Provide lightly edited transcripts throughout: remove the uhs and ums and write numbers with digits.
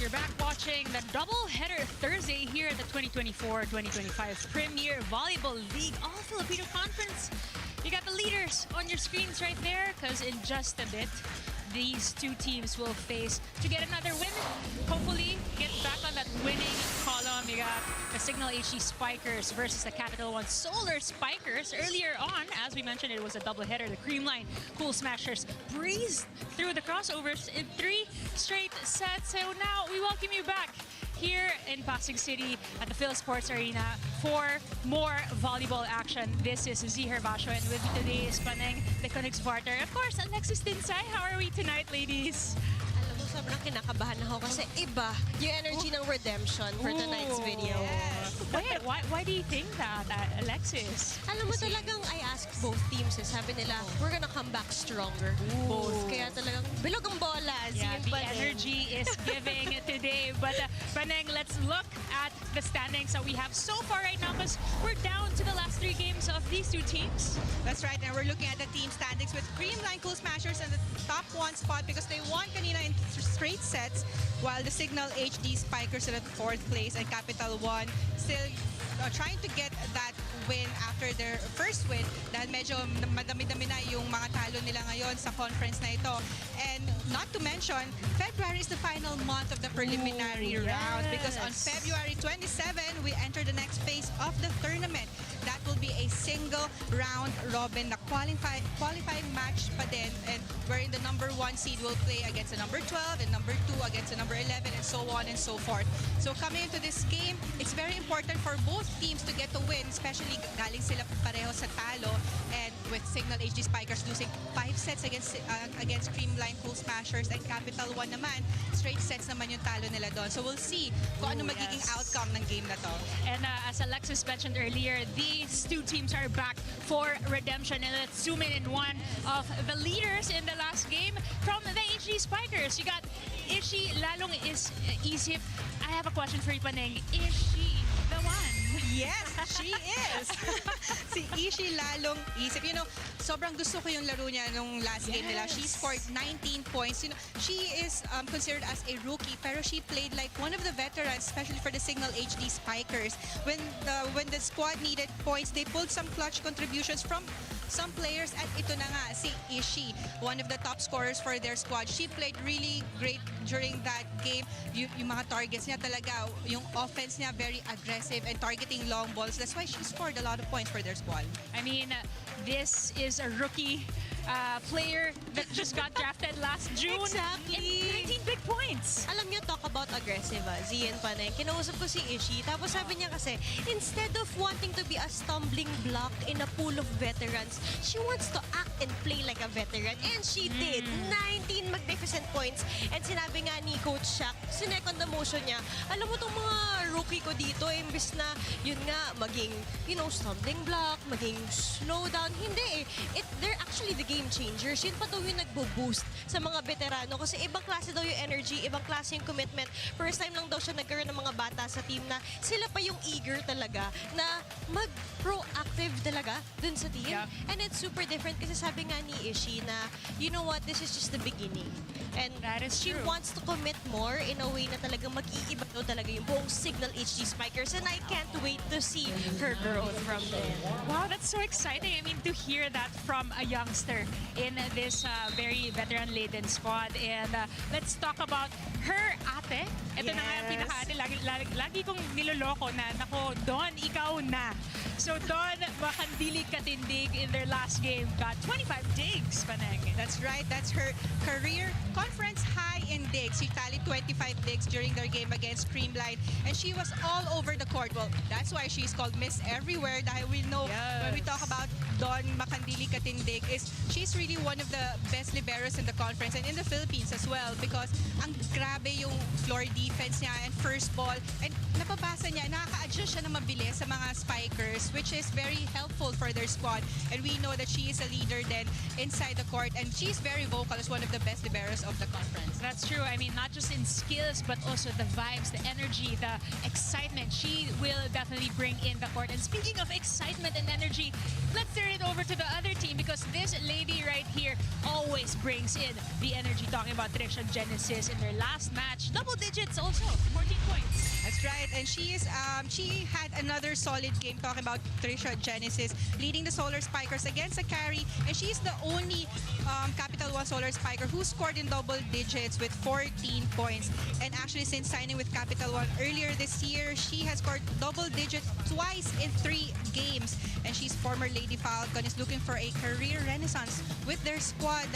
You're back watching the double-header Thursday here at the 2024-2025 Premier Volleyball League All-Filipino Conference. You got the leaders on your screens right there because in just a bit, these two teams will face to get another win. Hopefully, get back on that winning column. You got the Cignal HD Spikers versus the Capital1 Solar Spikers. Earlier on, as we mentioned, it was a doubleheader. The Creamline Cool Smashers breezed through the crossovers in 3 straight sets. So now we welcome you back here in Pasig City at the Phil Sports Arena for more volleyball action. This is Z Herbacio, and with me today is Paneng, the Conix partner. Of course, Alexis Tinsay. How are we tonight, ladies? Alam mo, sobrang kinakabahan ako kasi iba yung energy ng redemption for tonight's video. Yes. Why do you think that, Alexis? Alam mo talagang I asked both teams, sabi nila, we're gonna come back stronger. Both. Kaya talagang bilog ang bola. Yeah, the energy is giving today. But Paneng, let's look at the standings that we have so far right now because we're down to the last 3 games of these two teams. That's right, and we're looking at the team standings with Creamline Cool Smashers in the top 1 spot because they won kanina in straight sets, while the Cignal HD Spikers are at 4th place and Capital1 still trying to get that win after their first win dahil medyo madami-dami na yung mga talo nila ngayon sa conference na ito. And not to mention, February is the final month of the preliminary round because on February 27, we enter the next phase of the tournament. That will be a single round robin na qualifying match pa din, and wherein the number 1 seed will play against the number 12 and number 2 against the number 11 and so on and so forth. So coming into this game, it's very important for both teams to get a win, especially galing sila pareho sa talo, and with Cignal HD Spikers losing 5 sets against Creamline Cool Smashers, and Capital1 naman, straight sets naman yung talo nila doon. So we'll see kung ano magiging outcome ng game na to. And as Alexis mentioned earlier, these two teams are back for redemption. And let's zoom in one of the leaders in the last game from the HD Spikers. You got Ishi Lalong is Isip. I have a question for you, Paneng. Is she the one? Yes, she is. Si Ishi Lalong Isip. You know, sobrang gusto ko yung laro niya nung last game nila. She scored 19 points. You know, she is considered as a rookie, pero she played like one of the veterans, especially for the Cignal HD Spikers. When the squad needed points, they pulled some clutch contributions from some players, at ito na nga, si Ishi, one of the top scorers for their squad. She played really great during that game. Yung mga targets niya talaga, yung offense niya very aggressive and targeting long balls. That's why she scored a lot of points for their squad. I mean, this is a rookie player that just got drafted last June. Exactly. And 19 big points. Alam niyo, talk about aggressive, Z and Paneng. Kinausap ko si Ishi, tapos sabi niya kasi, instead of wanting to be a stumbling block in a pool of veterans, she wants to act and play like a veteran. And she did. 19 magnificent points. And sinabi nga ni Coach Shaq, sinecond the motion niya, alam mo itong mga rookie ko dito, imbis na, yun nga, maging, you know, stumbling block, maging slow down. Hindi eh. They're actually the game changers. Yun pa daw yung nagbo-boost sa mga veterano kasi ibang klase daw yung energy, ibang klase yung commitment. First time lang daw siya nagkaroon ng mga bata sa team na sila pa yung eager talaga na mag-proactive talaga dun sa team. Yeah. And it's super different kasi sabi nga ni Ishi na, you know what, this is just the beginning. And that is she true. wants to commit more in a way na talagang mag-iiba daw talaga yung buong Cignal HD Spikers, and I can't wait to see her growth from there. Wow, that's so exciting. I mean, to hear that from a youngster in this very veteran-laden squad. And let's talk about her ate. Ito na nga yung pinaka-ate. Lagi kong niloloko na, nako, Don, ikaw na. So Don Makandili Katindig in their last game got 25 digs, Paneng. That's right. That's her career conference high in digs. She tallied 25 digs during their game against Creamline, and she was all over the court. Well, that's why she's called Miss Everywhere. Dahil we know when we talk about Don Makandili Katindig, she's really one of the best liberos in the conference and in the Philippines as well, because ang grabe yung floor defense niya and first ball, and napabasa niya, nakaka-adjust siya na mabilis sa mga spikers, which is very helpful for their squad. And we know that she is a leader then inside the court, and she's very vocal as one of the best liberos of the conference. That's true. I mean, not just in skills, but also the vibes, the energy, the excitement. She will definitely bring in the court. And speaking of excitement and energy, let's turn it over to the other team because this lady right here always brings in the energy. Talking about Trisha Genesis in their last match, double digits also, 14 points. That's right, and she had another solid game. Talking about Trisha Genesis leading the Solar Spikers against a carry, and she's the only Capital 1 Solar Spiker who scored in double digits with 14 points. And actually, since signing with Capital 1 earlier this year, she has scored double digits twice in 3 games. And she's former Lady Falcon, is looking for a career renaissance with their squad.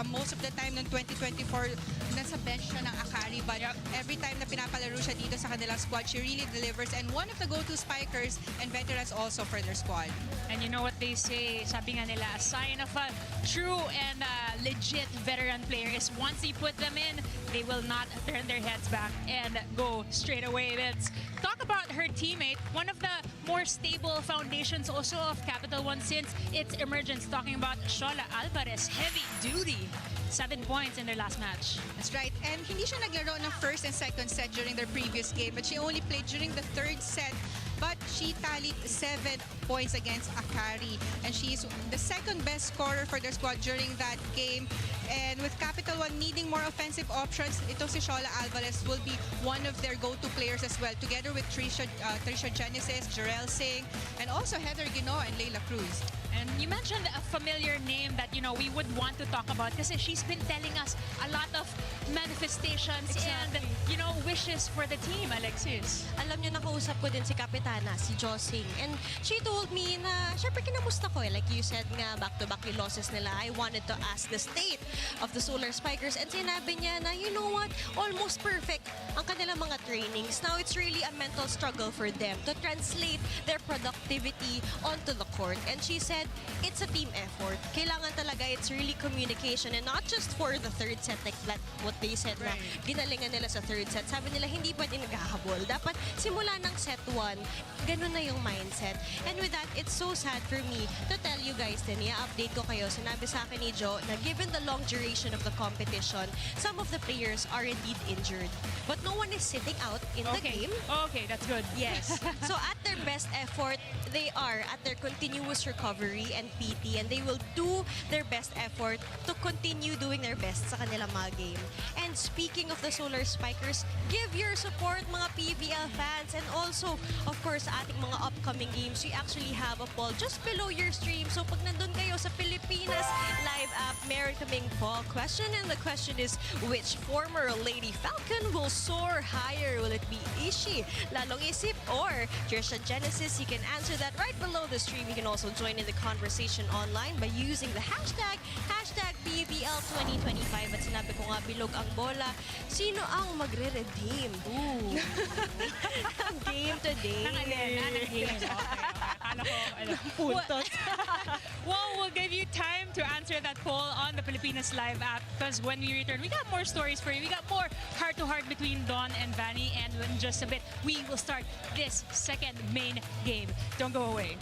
Most of the time ng 2024, nasa bench na ng Akari, but every time na pinapalaro siya dito sa kanilang squad, she really delivers, and one of the go-to spikers and veterans also for their squad. And you know what they say, sabi nga nila, a sign of a true and legit veteran player is once you put them in, they will not turn their heads back and go straight away. Let's talk about her teammate, one of the more stable foundations also of Capital 1 since its emergence. Talking about Shola Alvarez, heavy duty. 7 points in their last match. That's right. And hindi siya naglaro ng first and second set during their previous game, but she only played during the third set. But she tallied 7 points against Akari. And she's the second best scorer for their squad during that game. And with Capital 1 needing more offensive options, ito si Shola Alvarez will be one of their go-to players as well, together with Trisha Genesis, Jarell Singh, and also Heather Guinoa and Leila Cruz. And you mentioned a familiar name that, you know, we would want to talk about because she's been telling us a lot of manifestations and, you know, wishes for the team, Alexis. Alam niyo, nakausap ko din si Kapitana, si Josing. And she told me na, syempre kinamusta ko eh. Like you said nga, back-to-back yung losses nila. I wanted to ask the state of the Solar Spikers. And sinabi niya na, you know what, almost perfect ang kanilang mga trainings. Now, it's really a mental struggle for them to translate their productivity onto the court. And she said, it's a team effort. Kailangan talaga, it's really communication, and not just for the third set, like what they said na ginalingan nila sa third set. Sabi nila, hindi pwede naghahabol. Dapat simula ng set 1, ganun na yung mindset. And with that, it's so sad for me to tell you guys din, i-update ko kayo. Sinabi sa akin ni Joe na given the long duration of the competition, some of the players are indeed injured. But no one is sitting out in the game. Okay, that's good. Yes. So at their best effort, they are at their continuous recovery and PT, and they will do their best effort to continue doing their best sa kanilang mga game. And speaking of the Solar Spikers, give your support mga PVL fans, and also, of course, ating mga upcoming games. We actually have a poll just below your stream. So pag nandun kayo sa Pilipinas live app, meron kaming poll question, and the question is, which former Lady Falcon will soar higher? Will it be Ishi, Lalong Isip, or Trisha Genesis? You can answer that right below the stream. You can also join in the conversation online by using the hashtag PVL2025. At sinabi ko nga, bilog ang bola. Sino ang magre-redeem? Ooh. Ang game today. Ng game. Okay. Akala ko, Puntos. Well, we'll give you time to answer that poll on the Pilipinas Live app because when we return, we got more stories for you. We got more heart-to-heart between Dawn and Vanny, and in just a bit, we will start this second main game. Don't go away.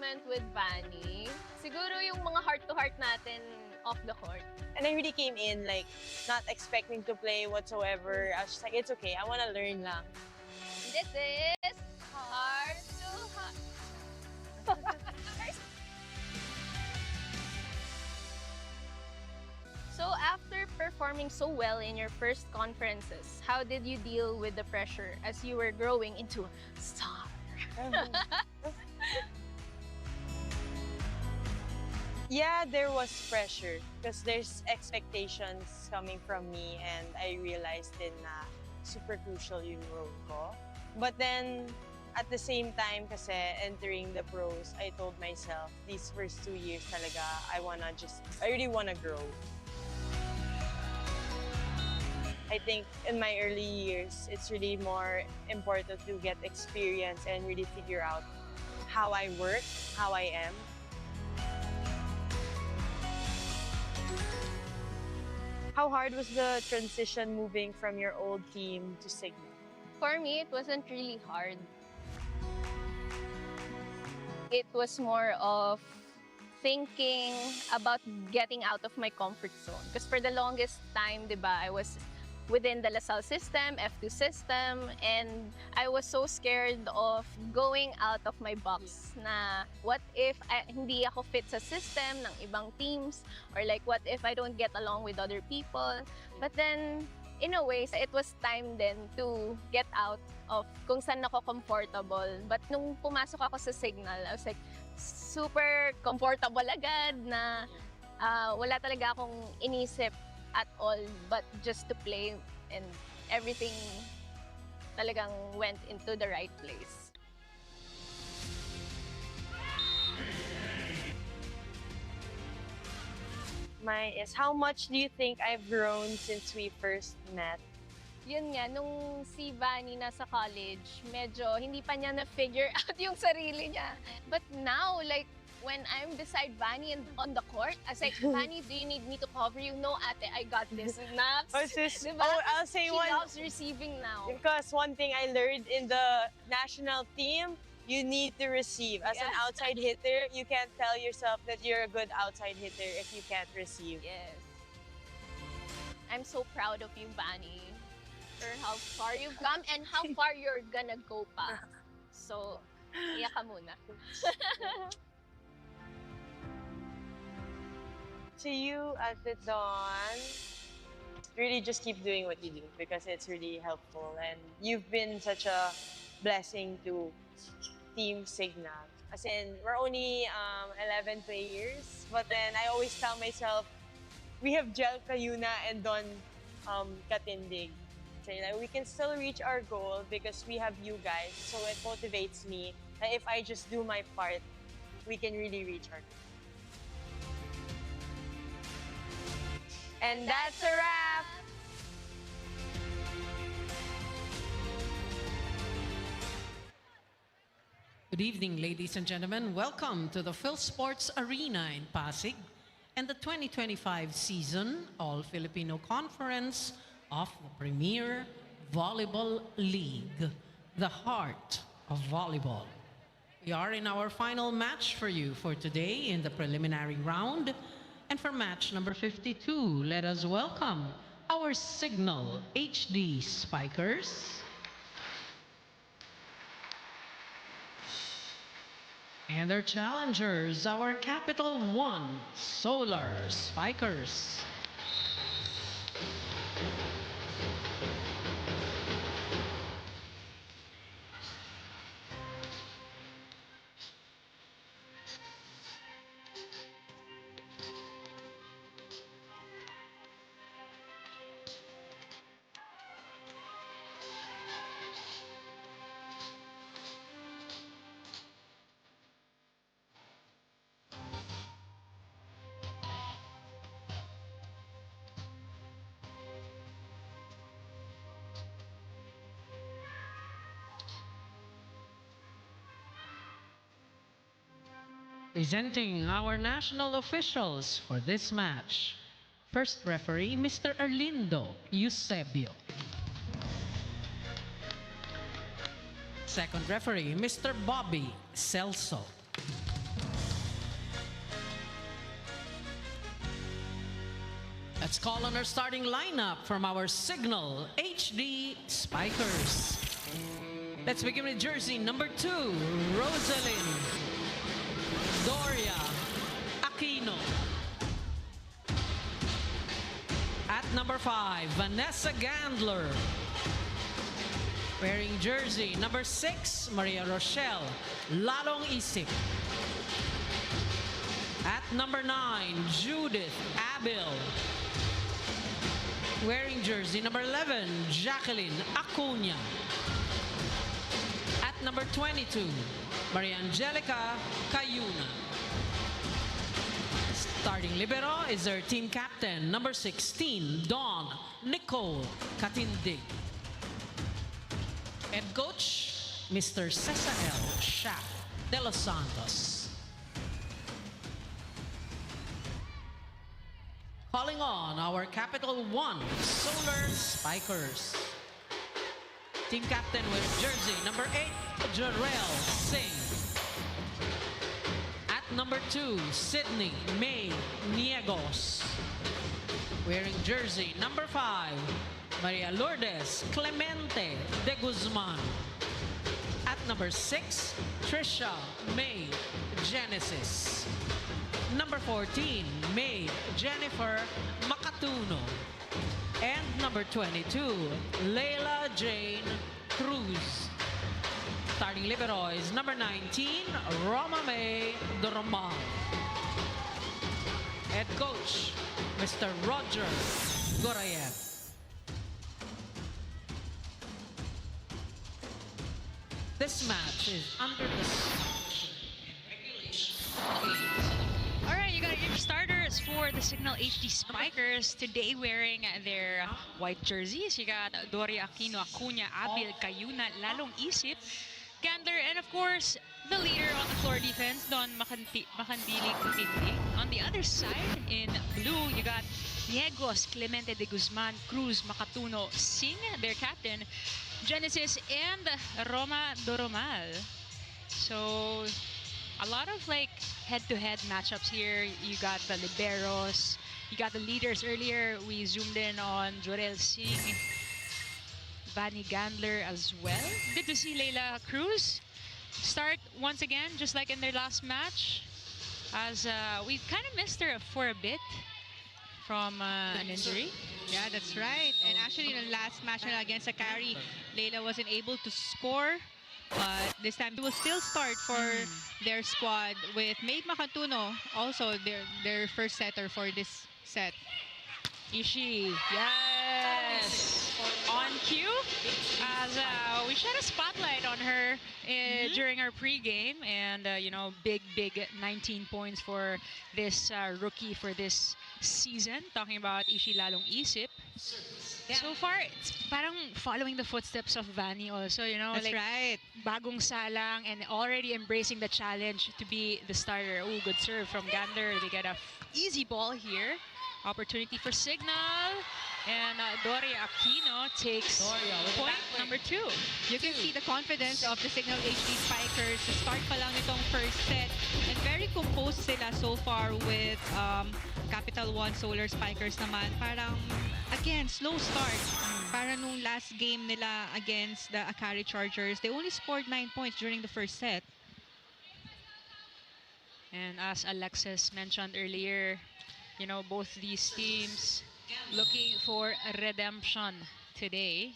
moment with Vanny, siguro yung mga heart-to-heart natin off the court. And I really came in like not expecting to play whatsoever. I was just like, it's okay. I want to learn lang. This is Heart to Heart. So after performing so well in your first conferences, how did you deal with the pressure as you were growing into a star? Yeah, there was pressure because there's expectations coming from me and I realized din na super crucial yung role ko. But then, at the same time kasi entering the pros, I told myself, these first 2 years talaga, I really wanna grow. I think in my early years, it's really more important to get experience and really figure out how I work, how I am. How hard was the transition moving from your old team to Cignal? For me, it wasn't really hard. It was more of thinking about getting out of my comfort zone. Because for the longest time, diba, I was within the LaSalle system, F2 system, and I was so scared of going out of my box na what if hindi ako fit sa system ng ibang teams, or like what if I don't get along with other people. But then, in a way, it was time then to get out of kung saan ako comfortable. But nung pumasok ako sa Cignal, I was like super comfortable agad na wala talaga akong inisip at all but just to play, and everything talagang went into the right place. Mine is, how much do you think I've grown since we first met? Yun nga, nung si Vanny nasa college, medyo hindi pa niya na-figure out yung sarili niya. But now, like, when I'm beside Vanny on the court, I was like, Vanny, do you need me to cover you? No, ate, I got this. Naps. Diba? I'll say she loves receiving now. Because one thing I learned in the national team, you need to receive. As an outside hitter, you can't tell yourself that you're a good outside hitter if you can't receive. Yes. I'm so proud of you, Vanny, for how far you've come and how far you're gonna go pa. So, iyak ka muna. To you, Ate Dawn, really just keep doing what you do because it's really helpful. And you've been such a blessing to Team Cignal. As in, we're only 11 players, but then I always tell myself, we have Jel Cayuna and Don Katindig. So, like, we can still reach our goal because we have you guys. So it motivates me that if I just do my part, we can really reach our goal. And that's a wrap! Good evening, ladies and gentlemen. Welcome to the Phil Sports Arena in Pasig and the 2025 season All-Filipino Conference of the Premier Volleyball League, the heart of volleyball. We are in our final match for you for today in the preliminary round. And for match number 52, let us welcome our Cignal HD Spikers and their challengers, our Capital1 Solar Spikers. Presenting our national officials for this match. First referee, Mr. Arlindo Eusebio. Second referee, Mr. Bobby Celso. Let's call on our starting lineup from our Cignal HD Spikers. Let's begin with jersey number 2, Rosalind Doria Aquino. At number 5, Vanessa Gandler. Wearing jersey number 6, Maria Rochelle Lalong Isip. At number 9, Judith Abil. Wearing jersey number 11, Jacqueline Acuña. At number 22, Maria Angelica Cayuna. Starting libero is their team captain, number 16, Dawn Nicole Katindig. Head coach, Mr. Cesael Shaq de los Santos. Calling on our Capital 1 Solar Spikers. Team captain with jersey number 8, Jarrell Singh. At number 2, Sydney May Niegos. Wearing jersey number 5, Maria Lourdes Clemente de Guzman. At number 6, Trisha May Genesis. Number 14, May Jennifer Macatuno. And number 22, Leila Jane Cruz. Starting libero is number 19, Roma May Dormal. Head coach, Mr. Roger Gorayev. This match is under the All right, you got your starters for the Cignal HD Spikers today wearing their white jerseys. You got Doria Aquino Acuña, Abil Cayuna, Lalong Isip, Gandler, and of course, the leader on the floor defense, Don Makandili Kutindi. On the other side, in blue, you got Niegos, Clemente de Guzman, Cruz, Macatuno, Singh, their captain, Genesis, and Roma Doromal. So, a lot of like head-to-head matchups here. You got the liberos, you got the leaders. Earlier, we zoomed in on Jorel Singh, Vanny Gandler as well. Good to see Leila Cruz start once again, just like in their last match, as we kind of missed her for a bit from an injury. Yeah, that's right. And actually, in the last match against Akari, Leila wasn't able to score. But this time, they will still start for their squad with Maid Macatuno, also their first setter for this set. Ishii, yes, on cue, as we shed a spotlight on her during our pregame, and you know, big 19 points for this rookie for this season. Talking about Ishii Lalong Isip. So far, it's parang following the footsteps of Vanny also, you know. That's like, right. Bagong salang and already embracing the challenge to be the starter. Oh, good serve from Gander. They get a easy ball here. Opportunity for Cignal. And Doria Aquino takes point number 2. You can see the confidence of the Cignal HD Spikers. The start pa lang itong first set. And very composed sila so far with Capital 1 Solar Spikers naman. Parang, again, slow start. Para nung last game nila against the Akari Chargers, they only scored 9 points during the first set. And as Alexis mentioned earlier, you know, both these teams looking for a redemption today.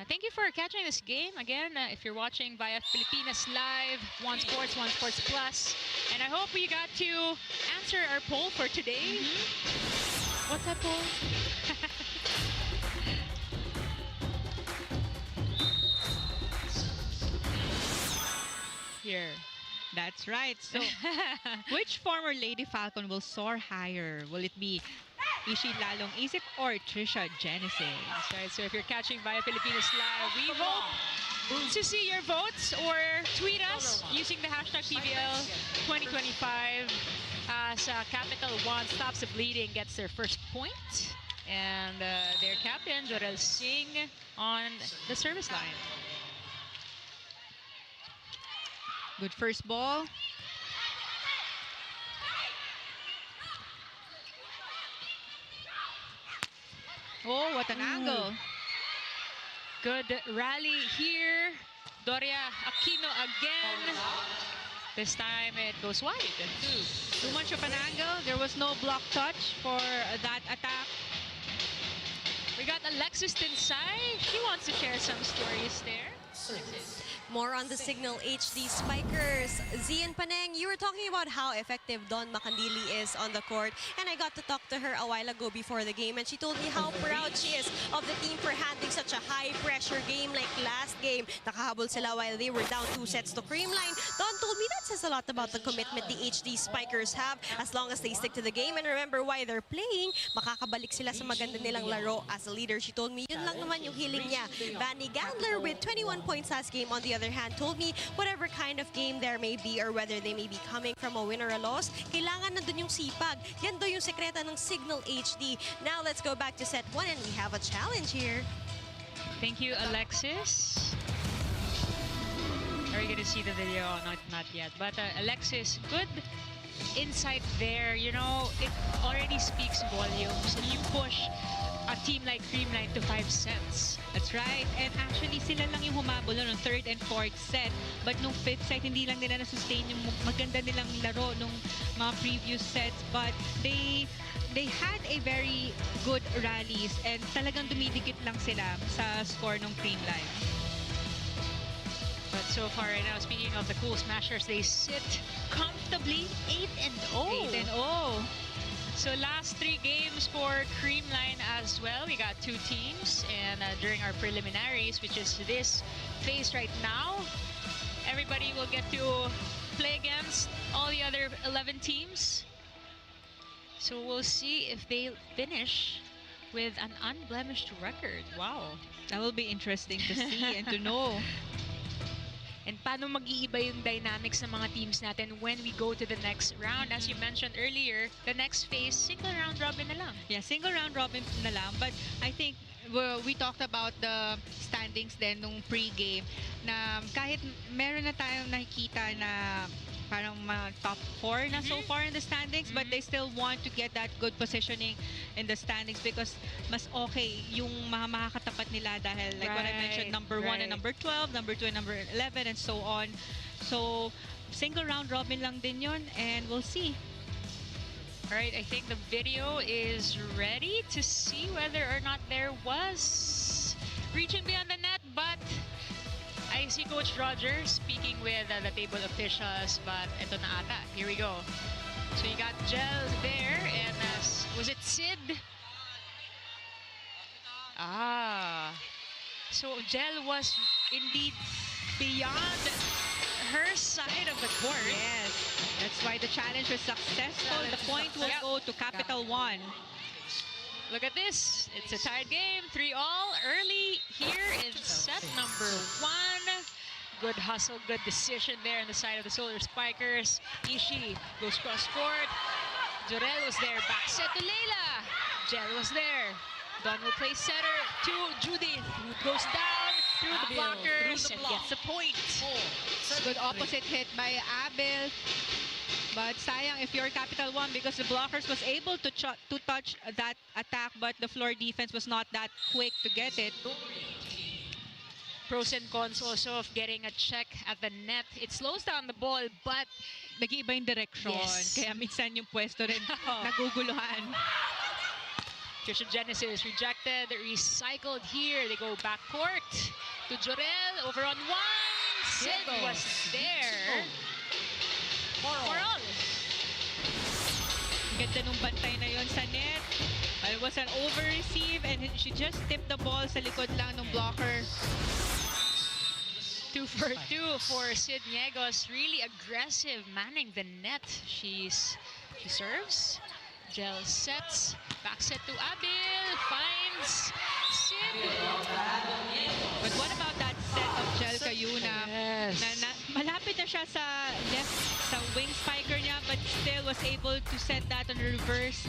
Thank you for catching this game. Again, if you're watching via Pilipinas Live, One Sports, One Sports Plus. And I hope you got to answer our poll for today. What's that poll? Here. That's right. So, which former Lady Falcon will soar higher? Will it be Ishii Lalong Isip or Trisha Genesis? That's right. So if you're catching via Pilipinas Live, we hope to see your votes or tweet us using the hashtag PVL 2025 as Capital 1 stops the bleeding, gets their first point. And their captain, Jorel Singh, on the service line. Good first ball. Oh, what an angle. Good rally here. Doria Aquino again. This time it goes wide. Too much of an angle. There was no block touch for that attack. We got Alexis Tinsay. She wants to share some stories there. More on the Cignal HD Spikers. Zian Paneng, you were talking about how effective Dawn Macandili is on the court, and I got to talk to her a while ago before the game, and she told me how proud she is of the team for handling such a high-pressure game like last game. Nakahabol sila while they were down 2 sets to Creamline. Dawn told me that says a lot about the commitment the HD Spikers have as long as they stick to the game and remember why they're playing. Makakabalik sila sa maganda nilang laro. As a leader, she told me yun lang naman yung hiling niya. Vanny Gandler with 21 points last game, on the other hand, told me whatever kind of game there may be or whether they may be coming from a win or a loss, kailangan nandun yung sipag. Yan daw yung sekreta ng Cignal HD. Now let's go back to set 1 and we have a challenge here. Thank you, Alexis. Are you gonna see the video? Not yet. But Alexis, good insight there. You know, it already speaks volumes. If you push a team like Creamline to 5 sets. That's right. And actually, sila lang yung humabol nung 3rd and 4th set. But nung 5th set, hindi lang nila na-sustain yung maganda nilang laro nung mga previous sets. But they had a very good rallies and talagang dumidikit lang sila sa score ng Creamline. But so far right now, speaking of the Cool Smashers, they sit comfortably 8-0. 8-0. So last 3 games for Creamline as well. We got 2 teams, and during our preliminaries, which is this phase right now, everybody will get to play against all the other 11 teams. So we'll see if they finish with an unblemished record. Wow. That will be interesting to see and to know. And paano mag-iiba yung dynamics ng mga teams natin when we go to the next round? As you mentioned earlier, the next phase, single round robin na lang. Yeah, single round robin na lang. But I think we talked about the standings then nung pre-game na kahit meron na tayong nakikita na parang mga top 4 na so far in the standings, but they still want to get that good positioning in the standings because mas okay yung mga makakatapat nila dahil like what I mentioned, number 1 and number 12, number 2 and number 11, and so on. So, single round robin lang din yun, and we'll see. All right, I think the video is ready to see whether or not there was reaching beyond the net, but I see Coach Roger speaking with the table officials, but ito na ata. Here we go. So you got Gel there, and was it Sid? So Gel was indeed beyond her side of the court. Yes, that's why the challenge was successful. The point will go to Capital1. Look at this. It's a tied game, 3-all early here in set number 1. Good hustle, good decision there on the side of the Solar Spikers. Ishii goes cross-court. Jorel was there. Back set to Leila. Gel was there. Don will play setter to Judith, who goes down through the blockers and gets the point. Good opposite hit by Abel. But sayang if you're Capital1 because the blockers was able to touch that attack, but the floor defense was not that quick to get it. Pros and cons also of getting a check at the net. It slows down the ball, but nag-iiba yung direction. Yes. Kaya minsan yung pwesto rin naguguluhan. Trisha Genesis rejected, recycled here. They go back court to Jorel, over on 1. Sid was there. For all. Ganda nung bantay na yon sa net. It was an over-receive and she just tipped the ball sa likod lang ng blocker. 2 for 2 for Sid Niegos. Really aggressive, manning the net. She serves. Gel sets. Back set to Abil. Finds Sid. But what about that set of Gel Cayuna? Yes. Malapit na siya sa left, sa wing spiker niya, but still was able to set that on reverse.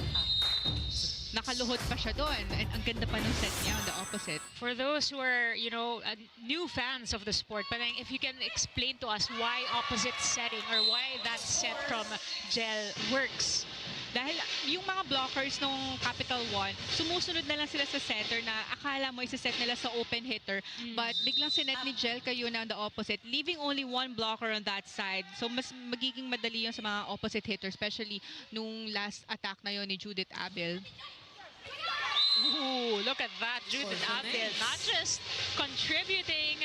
Nakaluhod pa siya doon. And ang ganda pa ng set niya on the opposite. For those who are, you know, new fans of the sport, but if you can explain to us why opposite setting or why that set from Gel works. Dahil yung mga blockers ng Capital One, sumusunod na lang sila sa setter na akala mo isa-set nila sa open hitter. But biglang sinet ni Jel Cayuna on the opposite, leaving only one blocker on that side. So mas magiging madali yun sa mga opposite hitters, especially nung last attack na yun ni Judith Abel. Ooh, look at that. Judith Abel not just contributing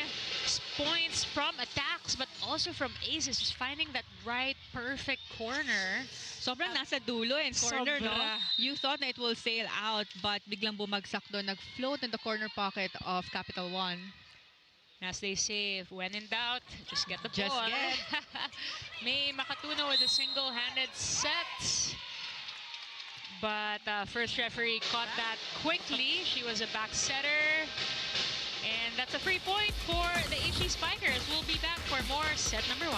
points from attacks, but also from aces, just finding that right, perfect corner. Sobrang nasa dulo and corner, no? Sobra. You thought na it will sail out, but biglang bumagsak doon. Nag-float in the corner pocket of Capital One. As they say, when in doubt, just get the Just ball. get. May Makatuno with a single-handed set. But first referee caught that quickly. She was a back setter. And that's a free point for the HD Spikers. We'll be back for more set number 1.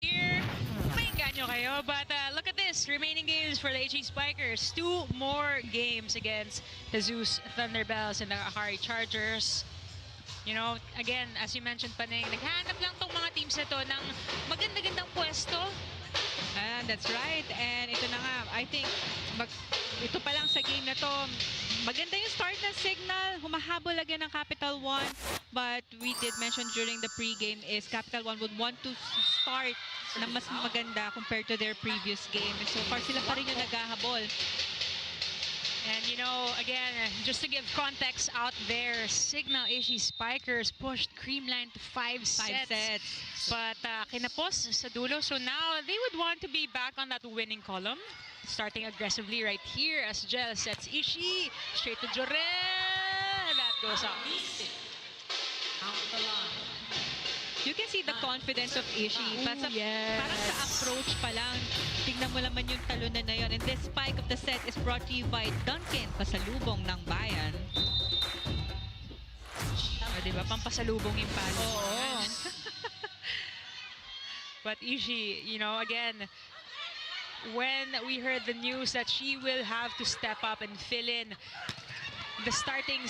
Here, maingganyo kayo, but look at this. Remaining games for the HE Spikers. 2 more games against the Zeus Thunderbells and the Akari Chargers. You know, again, as you mentioned, Paneng, naghahanap lang tong mga teams na to ng maganda-gandang pwesto. And that's right. And ito na nga, I think, ito pa lang sa game na to, maganda yung start ng Cignal. Humahabol again ng Capital One. But we did mention during the pre-game is Capital One would want to start na mas maganda compared to their previous game. And so far, sila pa rin yung naghahabol. And you know, again, just to give context out there, Cignal HD Spikers pushed Creamline to 5 sets. But kinapos sa dulo. So now they would want to be back on that winning column. Starting aggressively right here as Jel sets Ishi. Straight to Jorel. That goes up. You can see the confidence of Ishi. Parang sa approach pa lang, tingnan mo naman yung talunan na yun. And this spike of the set is brought to you by Duncan, pasalubong ng bayan. Diba? Pampasalubong yung palo. Oo. But Ishi, you know, again, when we heard the news that she will have to step up and fill in the starting 6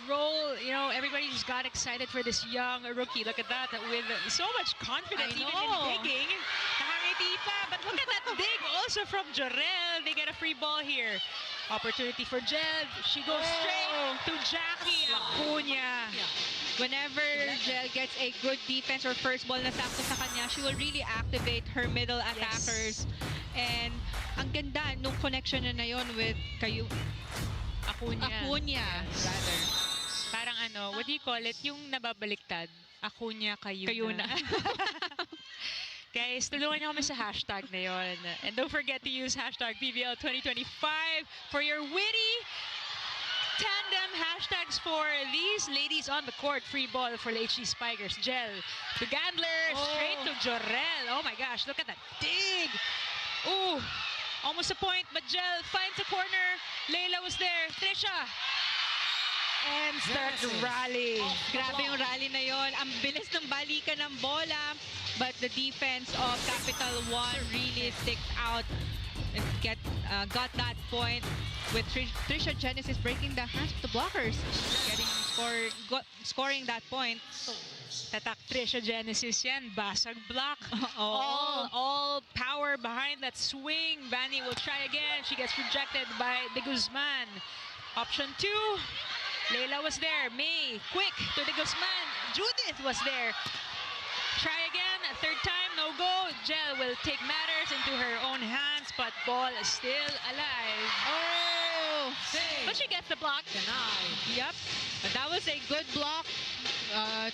role, you know, everybody just got excited for this young rookie. Look at that, with so much confidence, even in digging. Nakangiti pa, but look at that dig also from Jorel. They get a free ball here. Opportunity for Jel. She goes straight to Jackie Acuña. Whenever Jel gets a good defense or first ball na sakto sa kanya, she will really activate her middle attackers. And ang ganda nung connection na yun with Acuña, rather. Parang ano, what do you call it? Yung nababaliktad. Acuña, Cayuna. Guys, tulungan niyo kami sa hashtag na yun. And don't forget to use hashtag PVL 2025 for your witty tandem hashtags for these ladies on the court. Free ball for the HD Spikers. Jel to Gandler, straight to Jorel. Oh my gosh, look at that dig. Ooh, almost a point, but Jel finds a corner. Layla was there. Trisha. And start to rally. Grabe yung rally na yon. Ang bilis ng balikan ng bola. But the defense of Capital One really sticks out and got that point with Trisha Genesis breaking the hands of the blockers. Scoring that point. Tatak Trisha Genesis yan. Basag block. All power behind that swing. Bani will try again. She gets rejected by De Guzman. Option 2. Leila was there. May, quick to the Guzman. Judith was there. Try again, a third time, no go. Jel will take matters into her own hands, but ball is still alive. Oh! But she gets the block. Denied. Yep. That was a good block.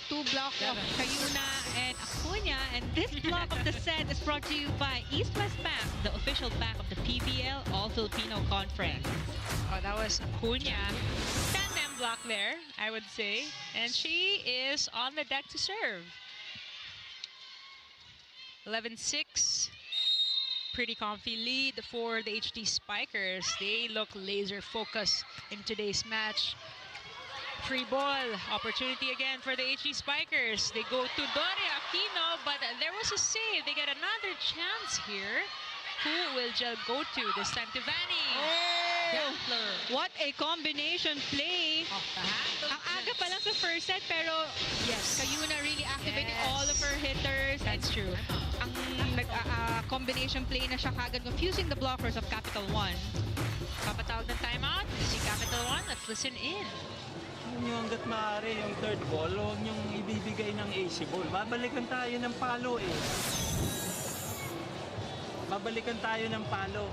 Two blocks of Kayuna and Acuna. And this block of the set is brought to you by East West Bank, the official bank of the PVL All-Filipino Conference. Oh, that was Acuna. Tandem block there, I would say. And she is on the deck to serve. 11-6. Pretty comfy lead for the HD Spikers. They look laser focused in today's match. Free ball opportunity again for the HD Spikers. They go to Doria Aquino, but there was a save. They get another chance here. Who will Jel go to? This time to Vanny. Gambler. What a combination play. Off the hand of Ang aga pa lang sa first set, pero Yes. Kayuna really activating Yes. all of her hitters. That's true. Ang combination play na siya kagad, confusing the blockers of Capital 1. Papatawag ng timeout. Si Capital 1, let's listen in. Yung hanggat maaari, yung third ball, huwag niyong ibibigay ng AC ball. Babalikan tayo ng palo eh. Babalikan tayo ng palo.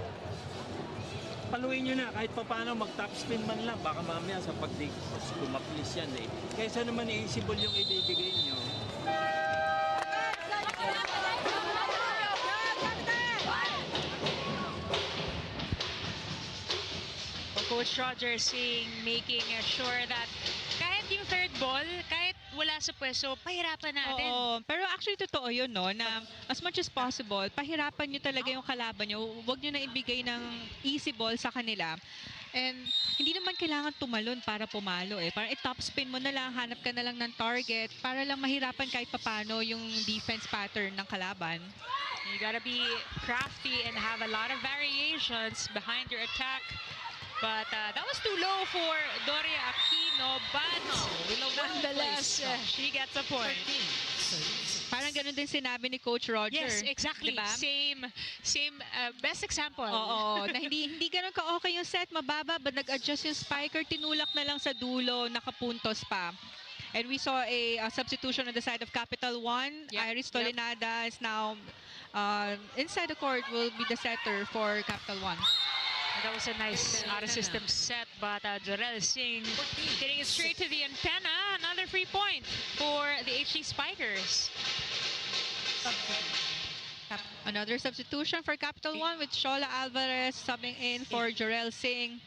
Paluin nyo na, kahit pa paano mag-top spin man lang. Baka mamaya sa kumaplis yan eh. Kaysa naman AC ball yung ibibigay nyo. Coach Roger saying, making sure that kahit yung third ball, kahit wala sa pwesto, pahirapan natin. Oo, pero actually totoo yun, no, na as much as possible, pahirapan nyo talaga yung kalaban nyo. Huwag nyo na ibigay ng easy ball sa kanila. And hindi naman kailangan tumalon para pumalo eh. Parang i-top spin mo na lang, hanap ka na lang ng target para lang mahirapan kahit papano yung defense pattern ng kalaban. You gotta be crafty and have a lot of variations behind your attack. But that was too low for Doria Aquino, but nonetheless, she gets a point. Parang ganun din sinabi ni Coach Roger. Yes, exactly. Diba? Same best example. Oo, na hindi ganun ka-okay yung set, mababa, but nag-adjust yung spiker, tinulak na lang sa dulo, nakapuntos pa. And we saw a substitution on the side of Capital 1. Yep, Iris Tolinada is now inside the court, will be the setter for Capital 1. That was a nice out-of-system set, but Jarel Singh hitting it straight to the antenna. Another free point for the HD Spikers. Another substitution for Capital 1 with Shola Alvarez subbing in for Jarel Singh.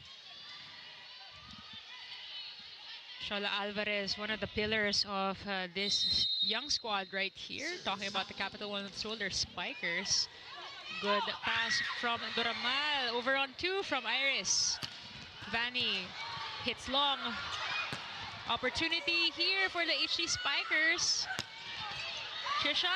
Shola Alvarez, one of the pillars of this young squad right here. Talking about the Capital1 Solar Spikers. Good pass from Doramal. Over on 2 from Iris. Vanny hits long. Opportunity here for the HD Spikers. Trisha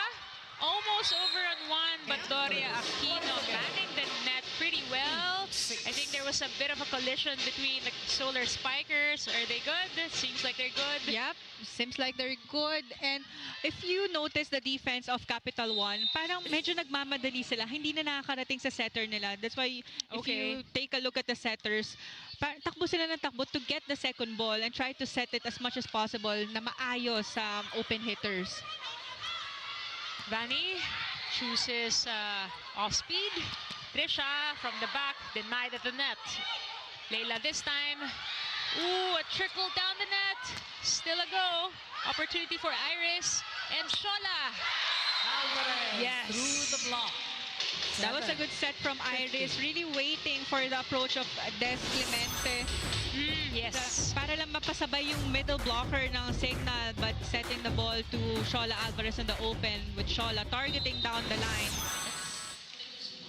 almost over on 1, but Doria Aquino manning the net pretty well. I think there was a bit of a collision between the Solar Spikers. Are they good? Seems like they're good. Yep, seems like they're good. And if you notice the defense of Capital 1, parang medyo nagmamadali sila. Hindi na nakakarating sa setter nila. That's why if you take a look at the setters, takbo sila ng takbo to get the second ball and try to set it as much as possible na maayos sa open hitters. Vanny chooses off speed. Trisha from the back, denied at the net. Leila this time. Ooh, a trickle down the net. Still a go. Opportunity for Iris and Shola. Alvarez Yes. through the block. That was a good set from Iris. Really waiting for the approach of Des Clemente. Yes. Para lang mapasabay yung middle blocker ng Cignal, but setting the ball to Shola Alvarez in the open with Shola targeting down the line.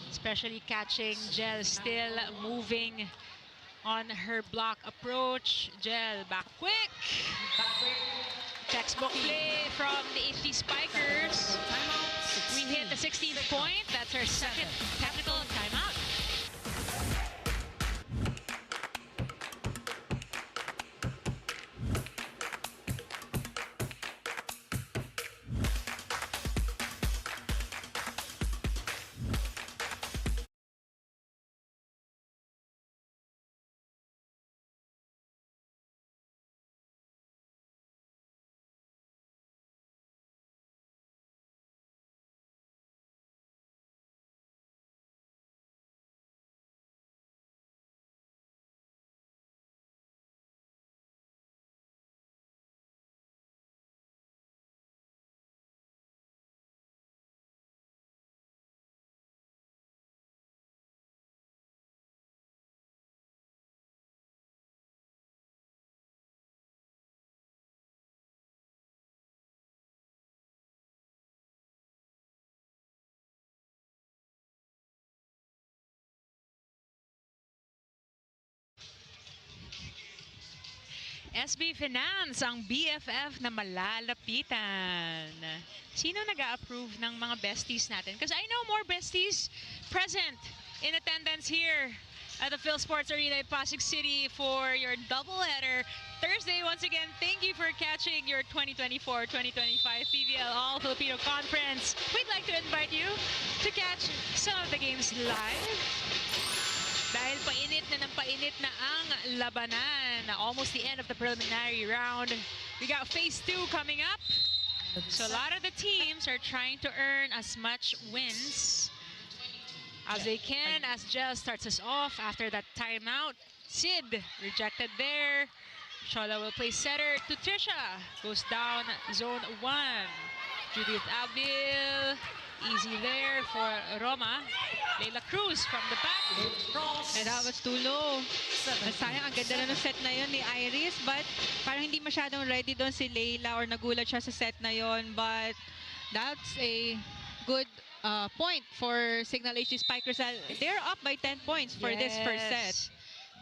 Especially catching Jel still moving on her block approach. Jel back quick. Textbook play from the HD Spikers. We hit the 16th point. That's our second Capital timeout. SB Finance, ang BFF na malalapitan. Sino nag-a-approve ng mga besties natin? Because I know more besties present in attendance here at the Phil Sports Arena in Pasig City for your doubleheader Thursday. Once again, thank you for catching your 2024-2025 PVL All-Filipino Conference. We'd like to invite you to catch some of the games live. Dahil painit na ng painit na ang labanan. Almost the end of the preliminary round. We got phase 2 coming up. So a lot of the teams are trying to earn as much wins as they can, as Jel starts us off after that timeout. Sid rejected there. Shola will play setter to Trisha. Goes down zone 1. Judith Abil. Easy there for Roma. Leila Cruz from the back. And that was too low. Sayang, ang ganda na ng set na yun ni Iris, but parang hindi masyadong ready doon si Leila or nagulat siya sa set na yun. But that's a good point for Cignal HD Spikers. They're up by 10 points for this first set.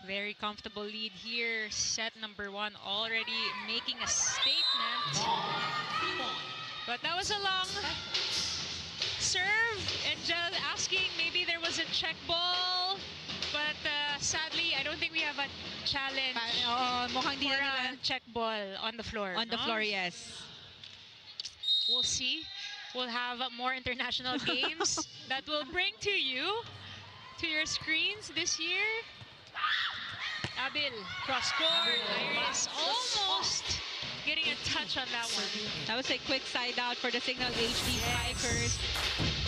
Very comfortable lead here. Set number 1 already making a statement. But that was a long serve, and just asking maybe there was a check ball, but sadly I don't think we have a challenge Mukhang di for na a check ball on the floor. on the floor, yes. We'll see. We'll have more international games that we'll bring to you, to your screens this year. Abil, cross-court, Iris almost getting a touch on that one. That was a quick side out for the Cignal HD Spikers.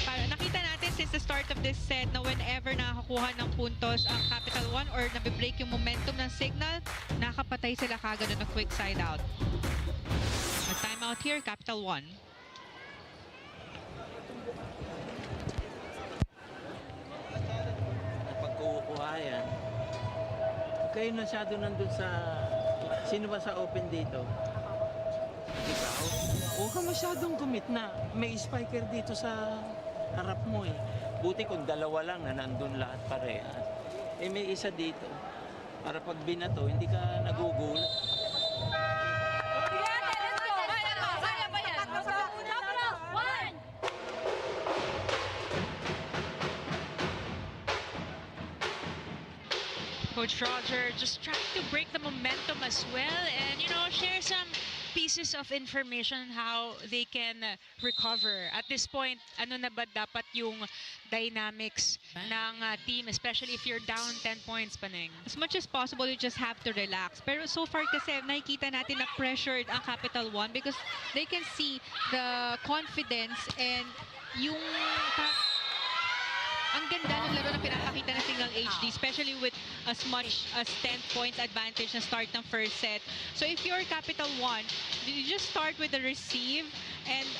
Para nakita natin since the start of this set na whenever nakakuha ng puntos ang Capital 1 or nabibreak yung momentum ng Cignal, nakapatay sila kagad na quick side out. A timeout here, Capital 1. Pagkukuha yan. Kayo masyado nandun sa... Sino ba sa open dito? Ikaw? Huwag ka masyadong commit na. May spiker dito sa harap mo eh. Buti kung dalawa lang na nandun lahat parehas. Eh may isa dito. Para pag binato, hindi ka nagugulat. Coach Roger just trying to break the momentum as well, and you know, share some pieces of information how they can recover. At this point, ano na ba dapat yung dynamics ng team, especially if you're down 10 points, Paneng? As much as possible, you just have to relax. Pero so far kasi nakikita natin na pressured ang Capital 1 because they can see the confidence and yung ang ganda ng laro na pinapakita ng Cignal HD, especially with as much as 10 points advantage na start ng first set. So if you're Capital 1, you just start with the receive and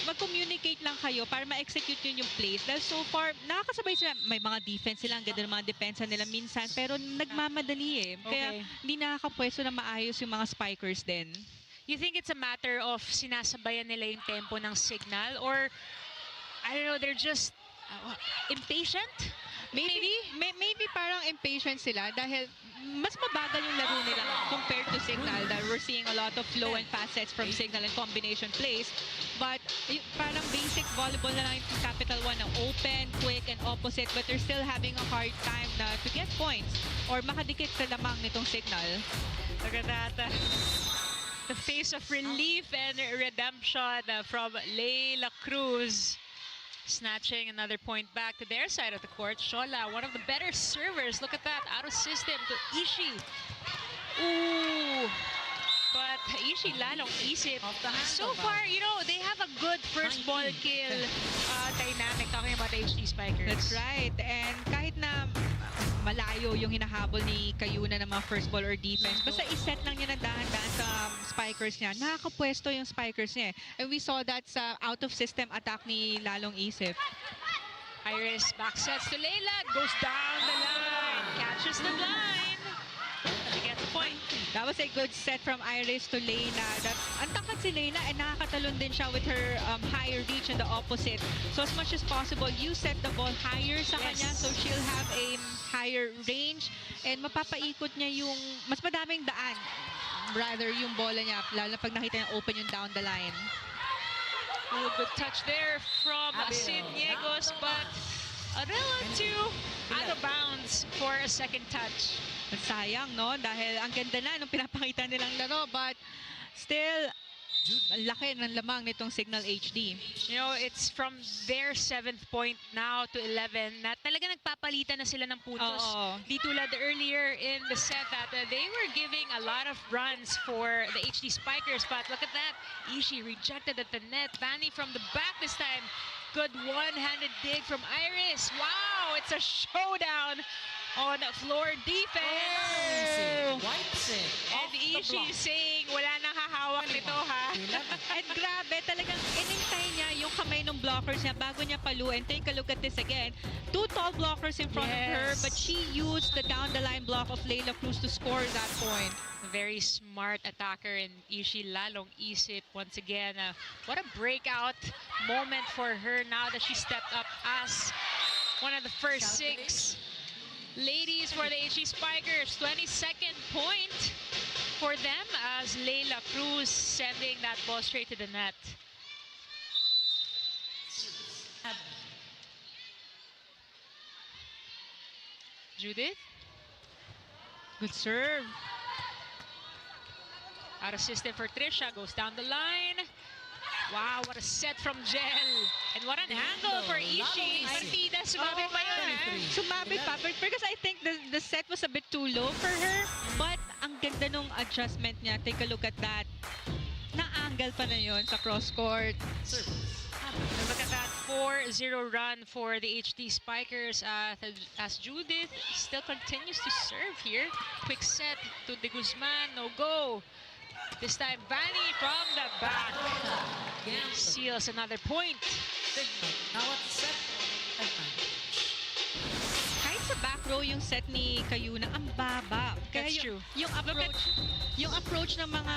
mag-communicate lang kayo para ma-execute yun yung plays. Dahil so far, nakakasabay sila. May mga defense sila, ang ganda ng mga depensa nila minsan, pero nagmamadali eh. Kaya hindi nakakapwesto na maayos yung mga spikers din. You think it's a matter of sinasabayan nila yung tempo ng Cignal, or I don't know, they're just impatient? Maybe parang impatient sila dahil mas mabagal yung laro nila compared to Cignal. That we're seeing a lot of flow and fast sets from Cignal and combination plays. But parang basic volleyball na lang yung Capital 1 ng open, quick, and opposite, but they're still having a hard time to get points or makadikit sa lamang nitong Cignal. Look at that. The face of relief and redemption from Leila Cruz. Snatching another point back to their side of the court. Shola, one of the better servers. Look at that, out of system to Ishi. Ooh. But Ishi lalong isip. So far, you know, they have a good first ball kill dynamic talking about HD Spikers. That's right. And kahit na malayo yung hinahabol ni Kayuna ng mga first ball or defense, basta iset lang niya na dahan-dahan sa spikers niya. Nakakapwesto yung spikers niya. And we saw that sa out-of-system attack ni Lalong Isip. Iris back sets to Leila. Goes down the line. Catches the line. To get the point. That was a good set from Iris to Leila. Ang takat si Leila and nakakatalon din siya with her higher reach in the opposite. So as much as possible, you set the ball higher sa kanya so she'll have a higher range and mapapaikot niya yung mas madaming daan rather yung bola niya, lalo na pag nakita niya open yung down the line. Oh, good touch there from Cignal, but a little too out of bounds for a second touch. Sayang, no? Dahil ang ganda na nung pinapakita nilang laro, but still, ang laki ng lamang nitong Cignal HD. You know, it's from their 7th point now to 11 na talaga nagpapalitan na sila ng puntos. Di tulad earlier in the set that they were giving a lot of runs for the HD Spikers, but look at that. Ishii rejected at the net. Vanny from the back this time. Good one-handed dig from Iris. Wow, it's a showdown on floor defense. Wipes it. And Ishii saying, wala nang hahawak nito, ha? And grabe, talagang inintay niya yung kamay ng blockers niya bago niya paluin. Take a look at this again. Two tall blockers in front of her, but she used the down-the-line block of Layla Cruz to score that point. Very smart attacker, and Ishii lalong isip once again. What a breakout moment for her now that she stepped up as one of the first 6 ladies for the HD Spikers. 22nd point for them as Layla Cruz sending that ball straight to the net. Judith? Good serve. Out of system for Trisha, goes down the line. Wow, what a set from Jel. And what an angle for Ishii. Partida, sumabit pa yun, Sumabit pa, because I think the set was a bit too low for her. But ang ganda nung adjustment niya. Take a look at that. Na-angle pa na yun sa cross-court. And look at that 4-0 run for the HD Spikers as Judith still continues to serve here. Quick set to De Guzman, no go. This time, Vanny from the back seals another point. Now what's set? Kahit sa back row yung set ni Kayuna, ang baba. That's Kaya true. yung approach ng mga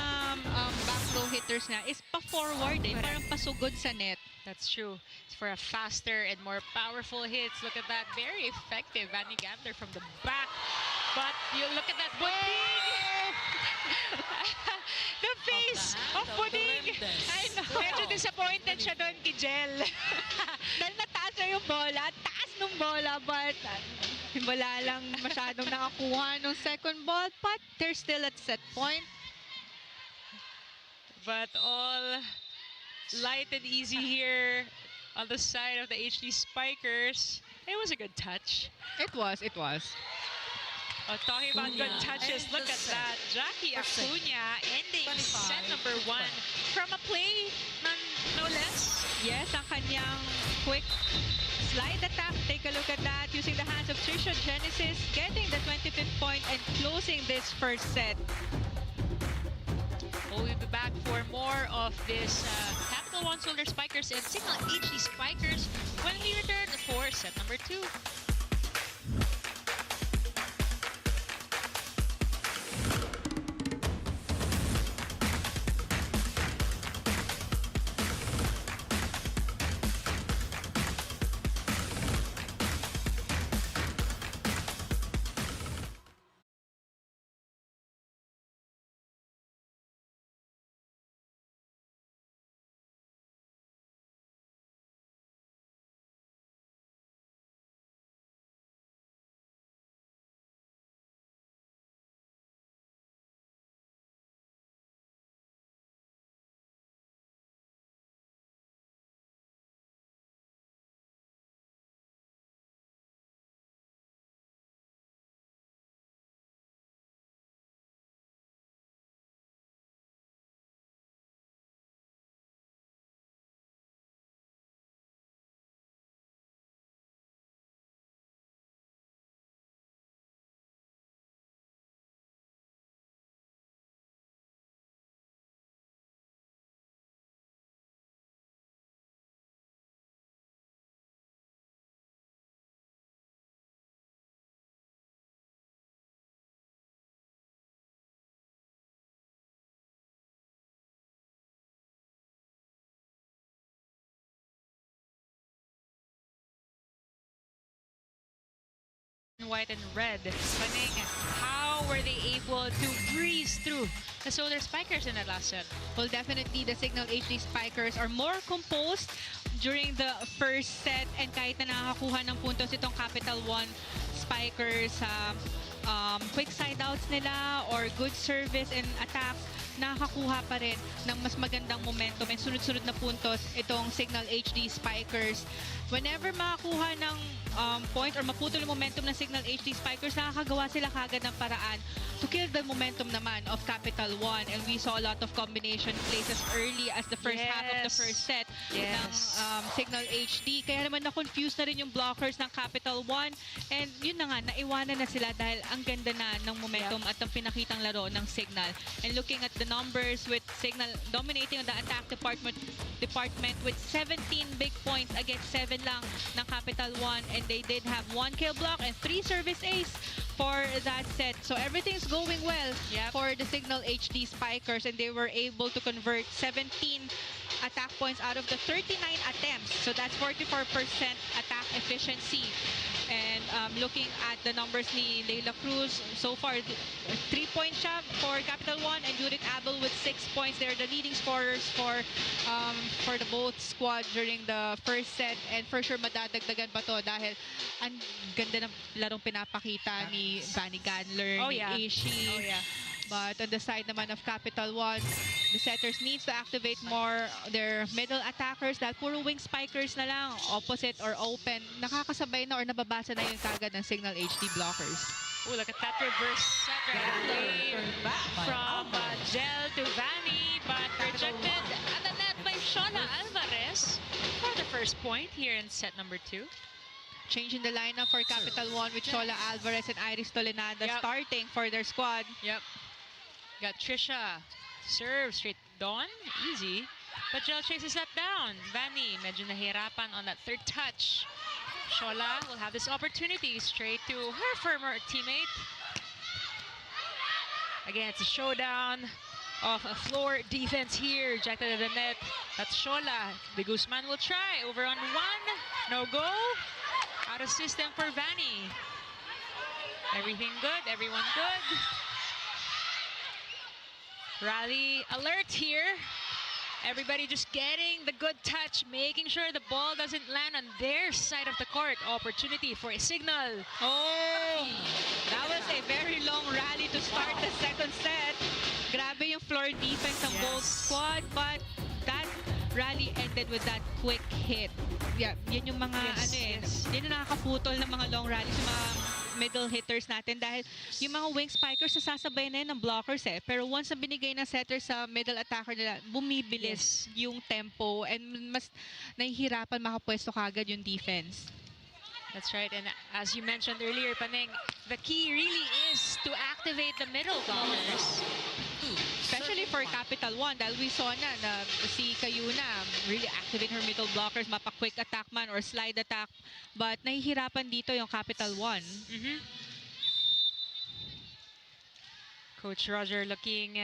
back row hitters na is pa-forward parang pasugod sa net. That's true. It's for a faster and more powerful hits. Look at that. Very effective. Vanny Gantler from the back. But you look at that Buding! The face of Buding! I know. Medyo disappointed siya doon kay Jel. Dahil nataas na yung bola, taas nung bola, but wala lang masyadong nakakuha nung second ball, but they're still at set point. But all light and easy here on the side of the HD Spikers. It was a good touch. It was. Talking about good touches, look at that. Jackie Acuna ending set number 1 from a play, no less. Yes, ang kanyang quick slide attack. Take a look at that. Using the hands of Trisha Genesis, getting the 25th point and closing this first set. We'll be back for more of this Capital 1 Solar Spikers and Cignal HD Spikers when we return for set number 2. white and red. Paning, how were they able to breeze through the Solar Spikers in that last set? Well, definitely the Cignal HD Spikers are more composed during the first set, and kahit na nakakakuha ng puntos itong Capital1 Spikers sa quick side outs nila or good service and attacks, nakakakuha pa rin ng mas magandang momentum and sunod-sunod na puntos itong Cignal HD Spikers. Whenever makakuha ng point or maputol yung momentum ng Cignal HD Spikers, nakakagawa sila kagad ng paraan to kill the momentum naman of Capital1, and we saw a lot of combination plays as early as the first half of the first set ng Cignal HD. Kaya naman na-confuse na rin yung blockers ng Capital1, and yun na nga, naiwanan na sila dahil ang ganda na ng momentum at ang pinakitang laro ng Cignal. And looking at the numbers with Cignal dominating on the attack department with 17 big points against 7 lang ng Capital1, and they did have 1 kill block and 3 service ace for that set. So everything's going well for the Cignal HD Spikers, and they were able to convert 17 attack points out of the 39 attempts. So that's 44% attack efficiency. And looking at the numbers ni Leila Cruz, so far 3-point siya for Capital1, and Judith Abel with 6 points. They're the leading scorers for the both squad during the first set, and for sure madadagdagan pa to dahil ang ganda ng larong pinapakita ni Vanny Gandler, ni Ishi. But on the side naman of Capital1, the setters needs to activate more their middle attackers dahil puro wing spikers na lang, opposite or open. Nakakasabay na or nababasa na yung kagad ng Cignal HD blockers. Oh, look at that reverse set right away from Gel to Vanny, but rejected at the net by Shona Alvarez for the first point here in set number 2. Changing the lineup for Capital1 with Shola Alvarez and Iris Tolenada starting for their squad. Got Trisha. Serve straight Dawn. Easy. But Gel chases that down. Vanny medyo nahirapan on that third touch. Shola will have this opportunity straight to her former teammate. Again, it's a showdown of a floor defense here. Rejected at the net. That's Shola. The Guzman will try. Over on 1. No go. Out of system for Vanny. Everything good. Everyone good. Rally alert here. Everybody just getting the good touch, making sure the ball doesn't land on their side of the court. Opportunity for a Cignal. Oh! That was a very long rally to start the second set. Grabe yung floor defense ng both squad, but that rally ended with that quick hit. Yeah, yan yung mga yan yung nakakaputol ng mga long rallies, yung mga middle hitters natin dahil yung mga wing spikers sasabay na yun ng blockers pero once na binigay ng setter sa middle attacker nila, bumibilis yung tempo and mas nahihirapan makapwesto kagad yung defense. That's right, and as you mentioned earlier, Paneng, the key really is to activate the middle blockers. Especially for Capital1 dahil we saw na si Kayuna really activate her middle blockers, mapa-quick attack man or slide attack, but nahihirapan dito yung Capital1. Coach Roger looking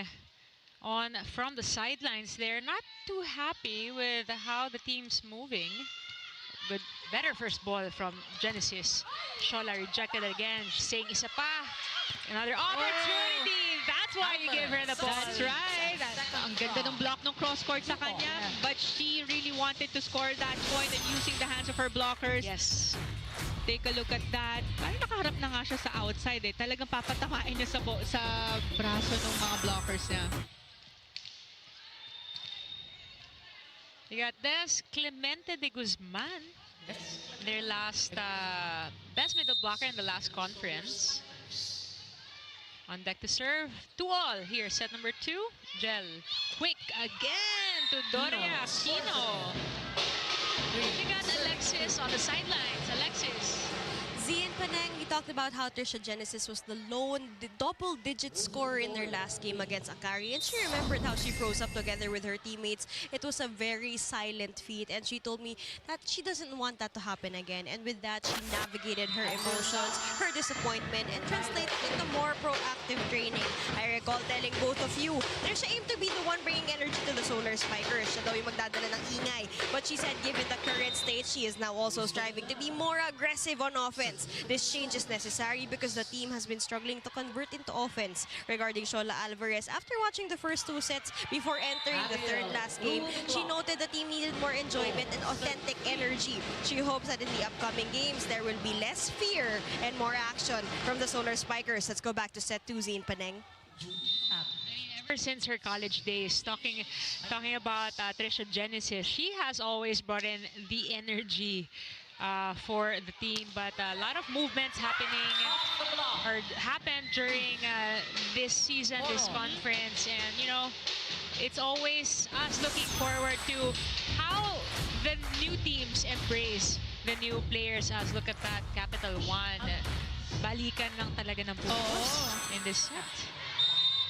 on from the sidelines there, not too happy with how the team's moving. Good, better first ball from Genesis. Shola rejected it again. She's saying isa pa. Another opportunity. That's why you give her the ball. That's right. Ang ganda ng block ng cross court sa kanya, but she really wanted to score that point and using the hands of her blockers. Yes. Take a look at that. Ay, nakaharap na nga siya sa outside Talagang papatamain niya sa braso ng mga blockers niya. You got this, Clemente de Guzman. Their last best middle blocker in the last conference. On deck to serve. 2-all here, set number 2. Gel. Quick again to Doria Aquino. We got Alexis on the sidelines. Alexis. Zian Panang, we talked about how Trisha Genesis was the lone double-digit scorer in their last game against Akari, and she remembered how she froze up together with her teammates. It was a very silent feat, and she told me that she doesn't want that to happen again. And with that, she navigated her emotions, her disappointment, and translated into more proactive training. I recall telling both of you, Trisha aimed to be the one bringing energy to the Solar Spikers. Siya daw yung magdadala ng ingay. But she said given the current state, she is now also striving to be more aggressive on offense. defense. This change is necessary because the team has been struggling to convert into offense. Regarding Shola Alvarez, after watching the first 2 sets before entering the third last game, she noted the team needed more enjoyment and authentic energy. She hopes that in the upcoming games, there will be less fear and more action from the Solar Spikers. Let's go back to set 2, Z in Paneng. Ever since her college days, talking about Trisha Genesis, she has always brought in the energy for the team, but a lot of movements happened during this season, this conference, and you know, it's always us looking forward to how the new teams embrace the new players. As look at that, Capital1, balikan lang talaga ng bukas in this set.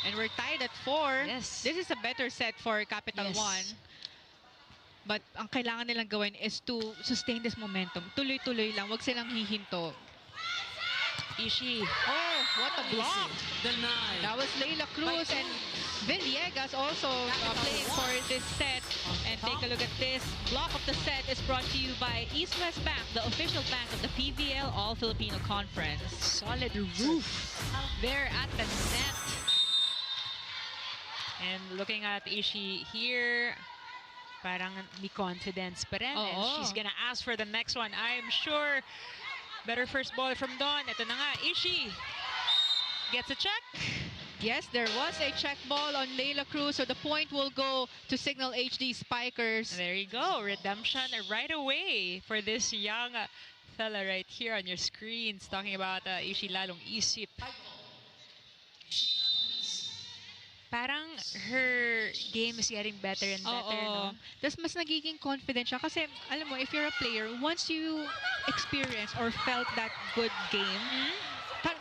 And we're tied at 4. Yes. This is a better set for Capital1. But ang kailangan nilang gawin is to sustain this momentum. Tuloy-tuloy lang. Huwag silang hihinto. Ishii. Oh, what a block. Denied. That was Leila Cruz and Villegas also playing for this set. And take a look at this. Block of the set is brought to you by East West Bank, the official bank of the PVL All-Filipino Conference. Solid roof there at the net. And looking at Ishii here, parang may confidence pa rin. And she's gonna ask for the next one, I'm sure. Better first ball from Dawn. Ito na nga, Ishii gets a check. Yes, there was a check ball on Leila Cruz, so the point will go to Cignal HD Spikers. There you go, redemption right away for this young fella right here on your screens. Talking about Ishii lalong isip. Parang her game is getting better and better, no? Tapos mas nagiging confident siya. Kasi, alam mo, if you're a player, once you experience or felt that good game,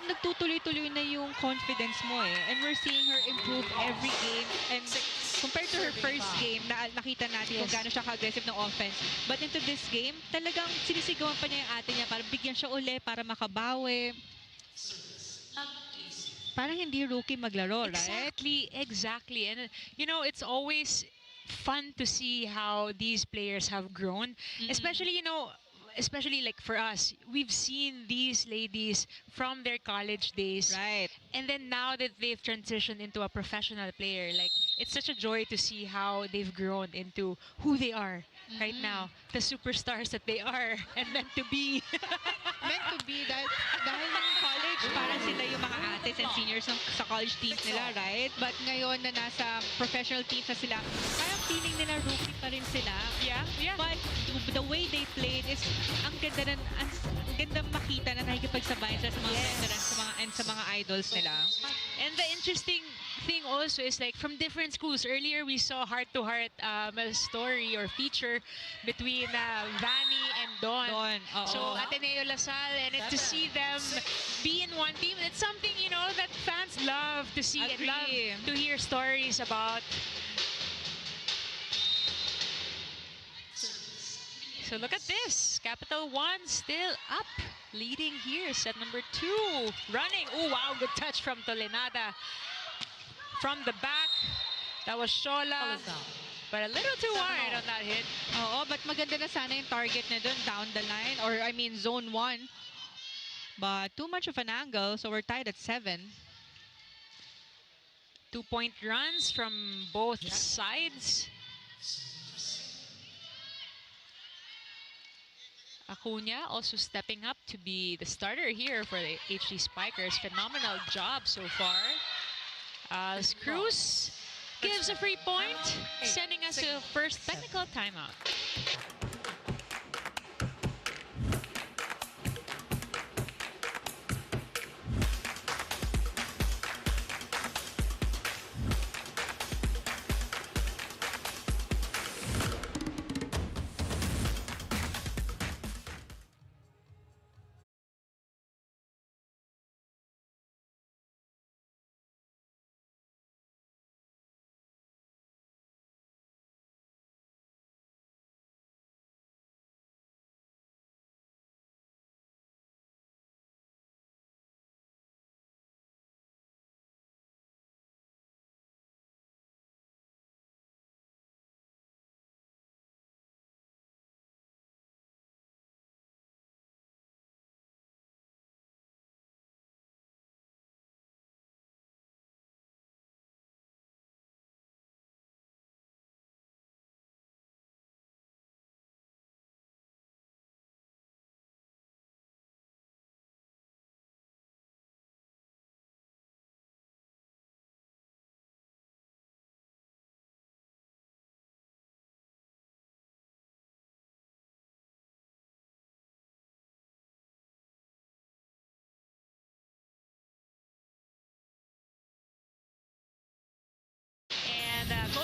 nagtutuloy-tuloy na yung confidence mo eh. And we're seeing her improve every game. And compared to her first game, nakita natin kung gaano siya ka-aggressive ng offense. But into this game, talagang sinisigawan pa niya yung ate niya para bigyan siya uli, para makabawi. Parang hindi rookie maglaro, right? Exactly. And you know, it's always fun to see how these players have grown. Especially, you know, especially like for us, we've seen these ladies from their college days. Right. And then now that they've transitioned into a professional player, like it's such a joy to see how they've grown into who they are right now. The superstars that they are and meant to be. Meant to be dahil ng college, parang sila yung mga ates and seniors sa college teams nila, right? But ngayon na nasa professional teams na sila, parang feeling nila rookie pa rin sila. Yeah. But the way they played is ang ganda makita na nakikipagsabayan sila sa mga veterans sa mga idols nila. And the interesting thing also is like from different schools. Earlier we saw heart-to-heart story or feature between Vanny and Dawn. So Ateneo Lasal, and to see them be in one team, it's something, you know, that fans love to see and love to hear stories about. So look at this, Capital1 still up, leading here, set number 2, running. Oh wow, good touch from Tolenada. From the back, that was Shola, but a little too wide on that hit. But maganda na sana yung target na dun, down the line, or I mean zone 1. But too much of an angle, so we're tied at 7. 2-point runs from both sides. Acuna also stepping up to be the starter here for the HD Spikers. Phenomenal job so far. Cruz gives a free point, sending us to first technical timeout.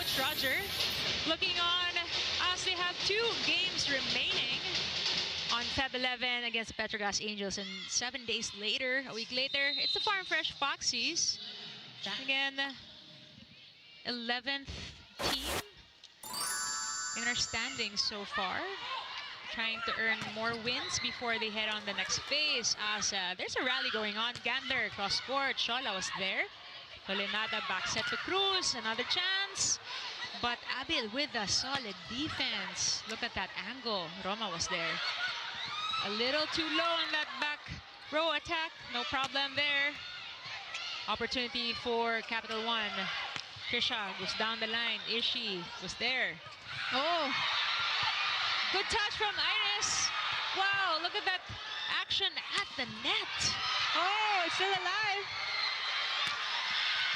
Coach Roger looking on as they have 2 games remaining on Feb 11 against the Petrogas Angels, and 7 days later, a week later, it's the Farm Fresh Foxies. Again, 11th team in our standings so far, trying to earn more wins before they head on the next phase. As there's a rally going on. Gander cross court. Shola was there. Tolenada back set to Cruz. Another chance. But Abil with a solid defense. Look at that angle. Roma was there. A little too low on that back row attack. No problem there. Opportunity for Capital One. Trisha goes down the line. Ishi was there. Oh, good touch from Iris. Wow, look at that action at the net. Oh, it's still alive.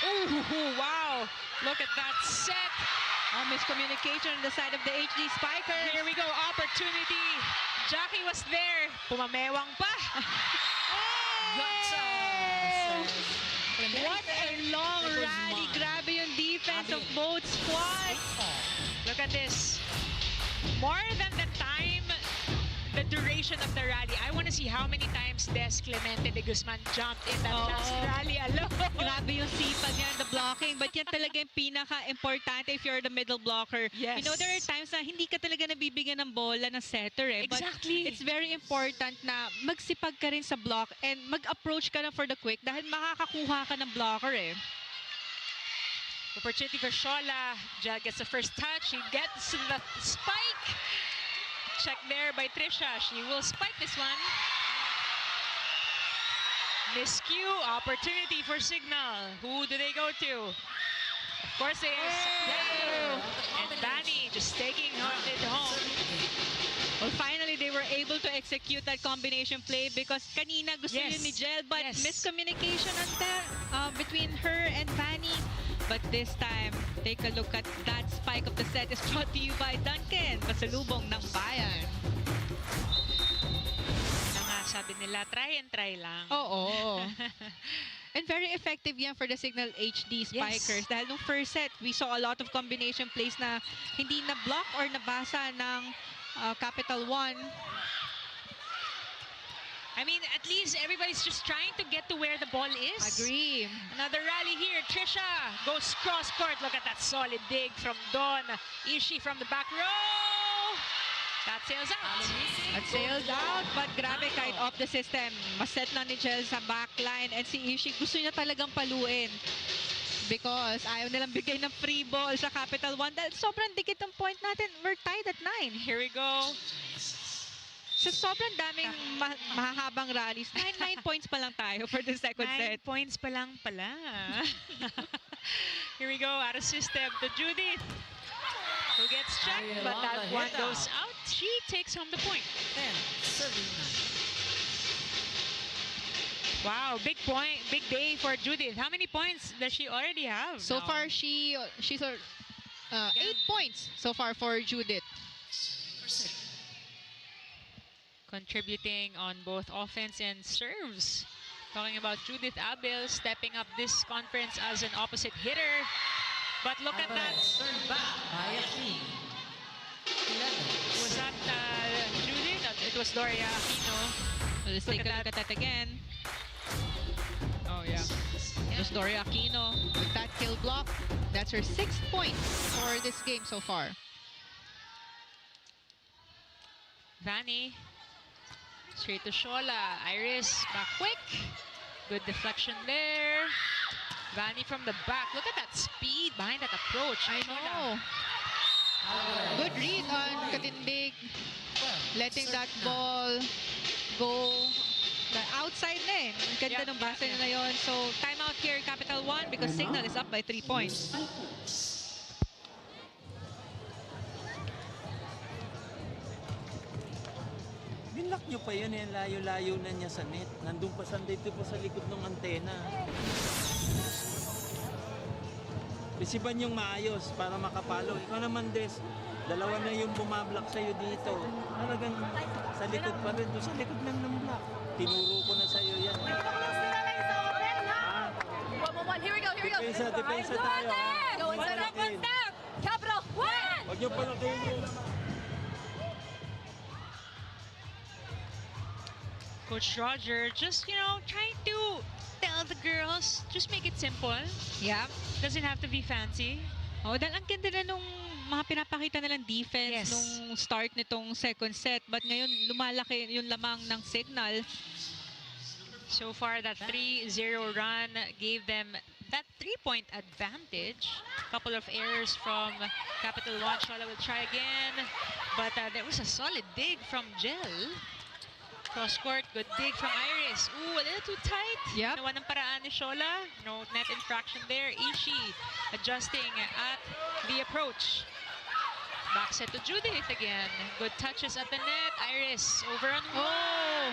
Oh, wow. Look at that set. Miscommunication on the side of the HD Spikers. Here we go, opportunity. Jackie was there. Pumamewang pa. What a long rally. Grabe yung defense of both squads. Look at this. More than the time, the duration of the rally. I want to see how many times Des Clemente de Guzman jumped in that last rally alone. Grabe yung sipag niya, the blocking. But yan talaga yung pinaka-importante if you're the middle blocker. Yes. You know, there are times na hindi ka talaga nabibigyan ng bola ng setter eh. Exactly. But it's very important na magsipag ka rin sa block and mag-approach ka na for the quick dahil makakakuha ka ng blocker eh. Opportunity for Shola. Jag gets the first touch. He gets the spike. Check there by Trisha. She will spike this one. Miscue. Opportunity for Cignal. Who do they go to? Of course, they and Danny just taking it home. Well, finally, they were able to execute that combination play because kanina gusto yun ni Jel, but miscommunication on there between her and Vanny. But this time, take a look at that spike of the set is brought to you by Duncan. Pasalubong ng bayan. Sabi nila, try and try lang. Oo. And very effective yan for the Cignal HD Spikers. Dahil nung first set, we saw a lot of combination plays na hindi na-block or nabasa ng Capital One. I mean, at least everybody's just trying to get to where the ball is. Agree. Another rally here. Trisha goes cross court. Look at that solid dig from Don. Ishi from the back row. That sails out. That sails out, but grabe kahit off the system. Maset na ni Jel sa backline and si Ishi gusto niya talagang paluin. Because ayaw nilang bigay ng free ball sa Capital One. Dahil sobrang dikit ang point natin. We're tied at 9. Here we go. So sobrang daming mahahabang rallies. 9 points pa lang tayo for the second set. 9 points pa lang pala. Here we go, out of system to Judith. Who gets checked, but that one goes out. She takes home the point. 10-39. Wow, big point, big day for Judith. How many points does she already have? So far, she's 8 points so far for Judith. Contributing on both offense and serves. Talking about Judith Abel stepping up this conference as an opposite hitter. But look at that. Was that Judith? It was Doria Aquino. So let's take a look at that again. Oh, yeah. It was Doria Aquino with that kill block. That's her 6th point for this game so far. Vanny. Straight to Shola. Iris back quick. Good deflection there. Vanny from the back. Look at that speed behind that approach. I know. Good read on Katindig. Letting that ball go the outside na eh. Ang ganda ng base na yun. So, timeout here, Capital One, because Cignal is up by 3 points. Binlock nyo pa yun eh, layo-layo na niya sa net. Nandun pa dito pa sa likod ng antena. Isipan yung maayos para makapalo. Ikaw naman, Des, dalawa na yung bumablock sa'yo dito. Talagang sa likod pa rin. Doon sa likod lang ng block. Tinuro ko na sa'yo yan. Here we go, here we go. Depensa tayo. Go inside up, one step. Coach Roger just, trying to tell the girls, just make it simple. Yeah. Doesn't have to be fancy. Oh, dahil ang ganda na nung mga pinapakita nilang defense Yes. nung start nitong second set. But ngayon, lumalaki yung lamang ng Cignal. So far, that 3-0 run gave them that 3-point advantage. Couple of errors from Capital1. Shola will try again. But there was a solid dig from Jel. Cross court, good dig from Iris. Ooh, a little too tight. Yep. Nawa ng paraan ni Shola. No net infraction there. Ishii adjusting at the approach. Back set to Judith again. Good touches at the net. Iris over on Oh!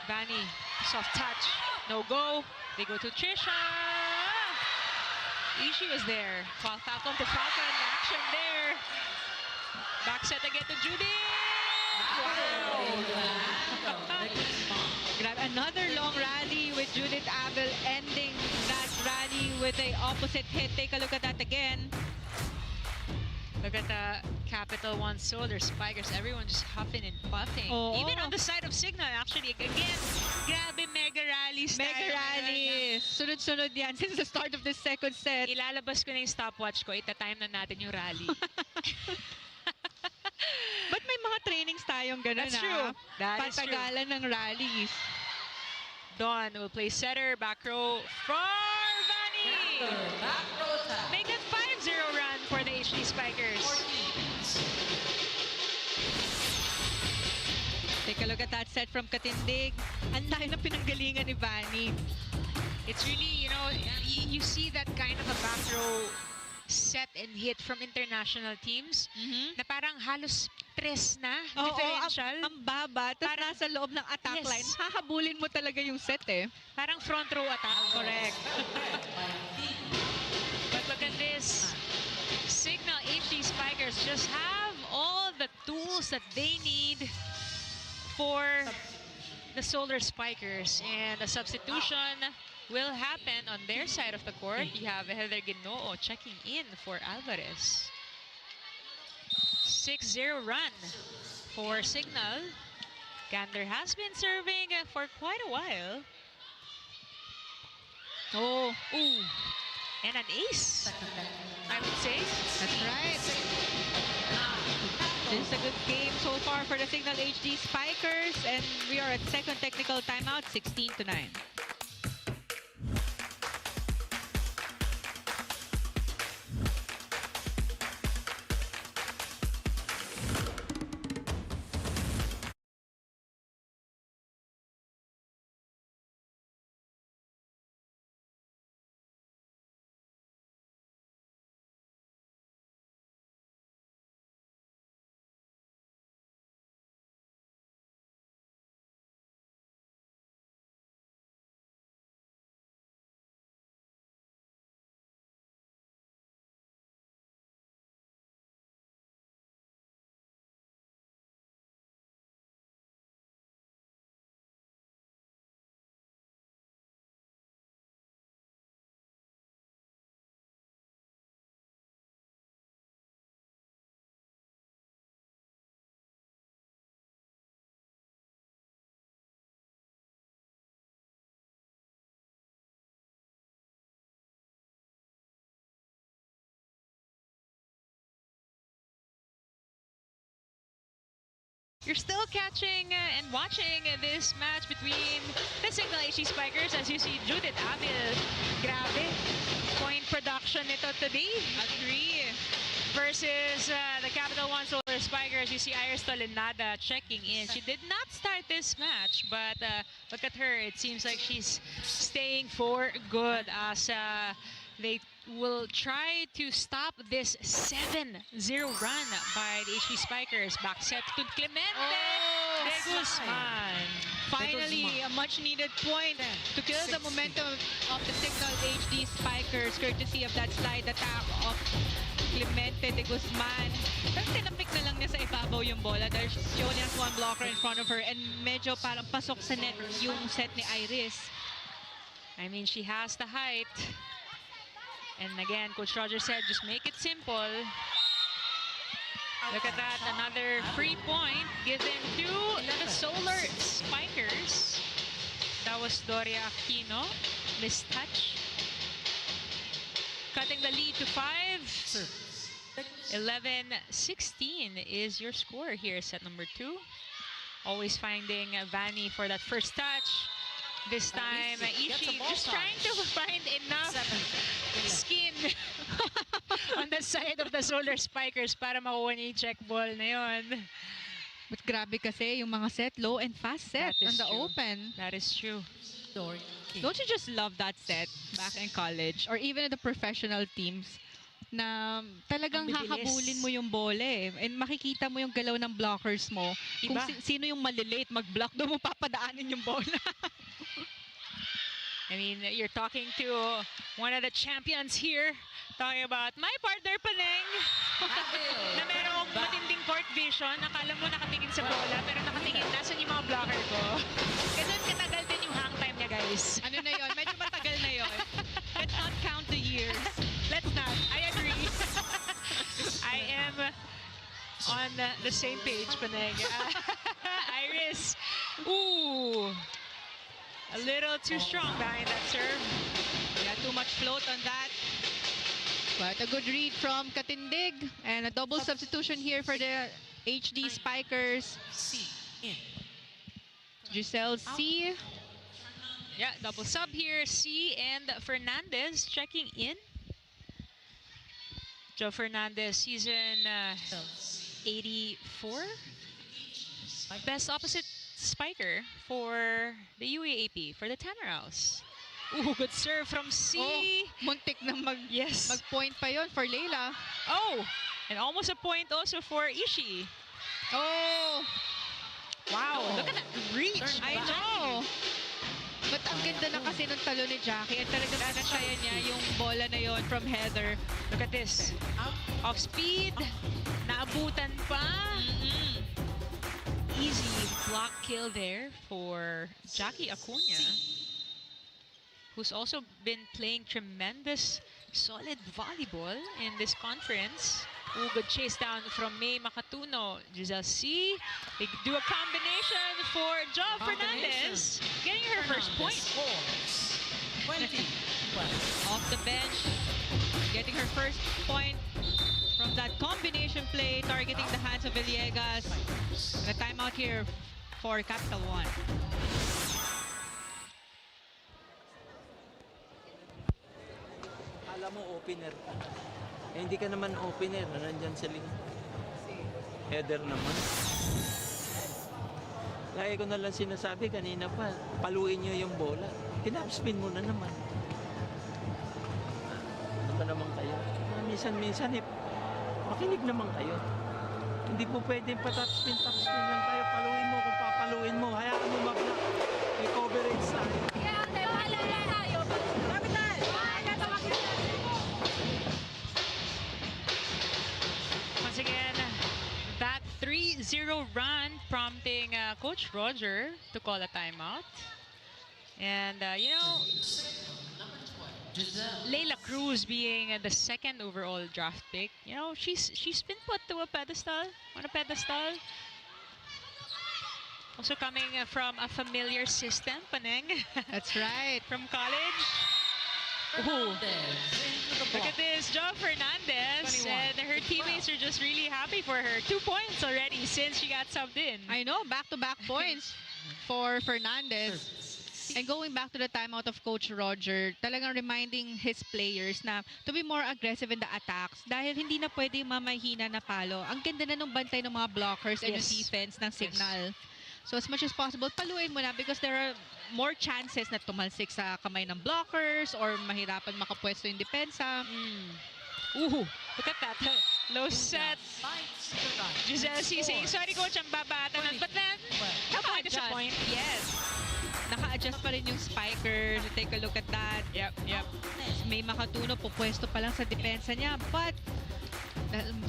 Vani, soft touch. No go. They go to Trisha. Ishii was there. Falcon to Falcon. Action there. Back set again to Judith. Grab another long rally with Judith Abel ending that rally with a opposite hit. Take a look at that again. Look at the Capital1 Solar Spikers. Everyone just huffing and puffing. Oo. Even on the side of Cignal, actually. Again, grabe mega rallies. Mega rally. Sunod-sunod yan since the start of the second set. Ilalabas ko na yung stopwatch ko. Ita-time na natin yung rally. But may mga trainings tayong ganun. That's true. That is true. Patagalan ng rallies. Dawn will play setter. Back row for Vani. Make that 5-0 run for the HD Spikers. Take a look at that set from Katindig. Ang laki ng pinanggalingan ni Vani. It's really, you see that kind of a back row set and hit from international teams na parang halos 3 na differential. Ang baba, tapos nasa loob ng attack Yes. line. Hahabulin mo talaga yung set eh. Parang front row attack. Correct. But look at this. Cignal HD Spikers just have all the tools that they need for the Solar Spikers. And the substitution will happen on their side of the court. You have Heather Ginoo checking in for Alvarez. 6-0 run for Cignal. Gander has been serving for quite a while. Oh, Ooh, and an ace, I would say. that's right. This is a good game so far for the Cignal HD Spikers. And we are at second technical timeout, 16-9. You're still catching and watching this match between the Cignal HD Spikers. As you see, Judith Abel, grabe, point production nito today. Agree. Versus the Capital1 Solar Spikers. You see Iris Tolenada checking in. She did not start this match, but look at her. It seems like she's staying for good as they will try to stop this 7-0 run by the HD Spikers. Back set to Clemente de Guzman. Finally, a much-needed point to kill the momentum of the Cignal HD Spikers, courtesy of that slide attack of Clemente de Guzman. Pero tinapik na lang niya sa ibabaw yung bola dahil she only has one blocker in front of her and medyo parang pasok sa net yung set ni Iris. I mean, she has the height. And again, Coach Roger said, just make it simple. Look at that, another free point given to the Solar Spikers. That was Doria Aquino. Mistouch. Cutting the lead to 5. 11-16 is your score here, set number 2. Always finding Vanny for that first touch. This time, Ishii just trying to find enough skin on the side of the Solar Spikers para makuha niya yung check ball na yun. But grabe kasi yung mga set, low and fast set on the open. That is true. Don't you just love that set back in college or even in the professional teams na talagang hahabulin mo yung bola eh. And makikita mo yung galaw ng blockers mo. Kung sino yung malilate mag-block, doon mo papadaanin yung bola. I mean, you're talking to one of the champions here. Talking about my partner, Paneng. Na merong matinding court vision. Akala mo nakatingin sa bola, pero nakatingin, nasan yung mga blocker ko? Ganun katagal din yung hang time niya, guys. Ano na yun? Medyo matagal na yun. Let's not count the years. Let's not. I agree. I am on the same page, Paneng. Iris. Ooh. A little too strong behind that serve. Yeah, too much float on that. But a good read from Katindig. And a double substitution here for the HD Spikers. Giselle C. Yeah, double sub here. C and Fernandez checking in. Joe Fernandez, season 84. Best opposite spiker for the UAAP, for the Tanner House. Ooh, good serve from C. Oh, muntik na mag-point pa yon for Leila. Oh, and almost a point also for Ishii. Oh. Wow, look at that reach. I know. But ang ganda na kasi ng talo ni Jackie at talagang nasaya niya yung bola na yon from Heather. Look at this. Off speed. Naabutan pa. Easy block kill there for Jackie Acuna, who's also been playing tremendous, solid volleyball in this conference. Ooh, good chase down from May Makatuno. Giselle C. They do a combination for Jo Fernandez, getting her first point. 20. Off the bench, getting her first point from that combination play, targeting the hands of Villegas. And a timeout here for Capital 1. Alam mo, opener. Eh, hindi ka naman opener na nandyan sa link. Header naman. Lagi ko na lang sinasabi kanina pa, paluin nyo yung bola. Tinapspin mo na naman. Ano ba naman kayo? Minsan-minsan makinig naman kayo. Hindi po pwedeng patapspin lang tayo. Paluin mo kung papaluin mo. Hayaan mo mag-block. May coverage tayo. Once again, that 3-0 run prompting Coach Roger to call a timeout. And, you know, Leila Cruz being the second overall draft pick, you know, she's been put to a pedestal, on a pedestal. Also coming from a familiar system, Paneng. That's right. From college. Ooh. Look at this, Jo Fernandez. 21. And her teammates are just really happy for her. 2 points already since she got subbed in. I know, back-to-back points for Fernandez. And going back to the timeout of Coach Roger, talagang reminding his players na to be more aggressive in the attacks dahil hindi na pwede mamahina na palo. Ang ganda na nung bantay ng mga blockers and yung defense ng Cignal. So as much as possible, paluin mo na because there are more chances na tumalsik sa kamay ng blockers or mahirapan makapwesto yung depensa. Ooh, look at that. Low set. Giselle C saying, sorry coach, ang babata nun. But then, naka-adjust. Yes. Naka-adjust pa rin yung Spikers. Take a look at that. Yep. May Makatuno, pupwesto pa lang sa depensa niya. But,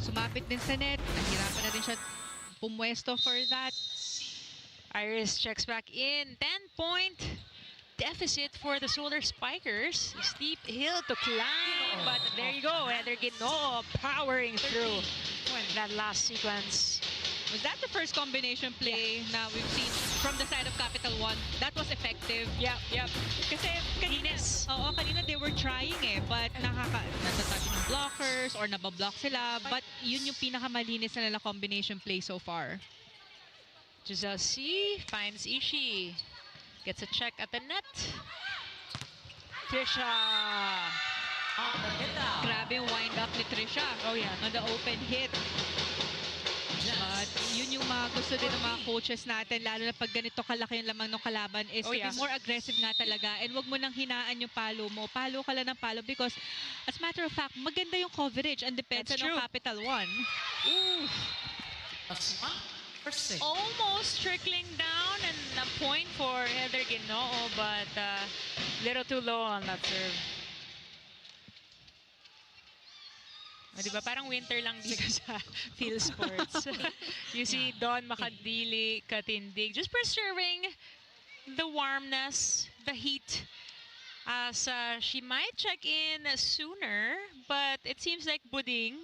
sumapit din sa net. Nahirapan na rin siya pumwesto for that. Iris checks back in. 10-point deficit for the Solar Spikers. Steep hill to climb. but there you go. Heather Ginoo powering through that last sequence. Was that the first combination play na we've seen from the side of Capital One? That was effective. Yep. Kasi kanina, Linis. kanina they were trying but natatouch ng blockers or nabablock sila. But yun yung pinakamalinis na nila combination play so far. Giselle C finds Ishii. Gets a check at the net. Trisha. Grabe yung wind up ni Trisha. Oh yeah. On the open hit. But yun yung mga gusto din ng mga coaches natin, lalo na pag ganito kalaki yung lamang ng kalaban, is to be more aggressive nga talaga. And wag mo nang hinaan yung palo mo. Palo ka lang ng palo because, as a matter of fact, maganda yung coverage and depensa ng Capital One. Ooh. Almost trickling down and a point for Heather Ginoo, but little too low on that serve. Diba? Parang winter lang dito sa field sports. You see Dawn Makadili Katindig just preserving the warmness, the heat, as she might check in sooner, but it seems like Buding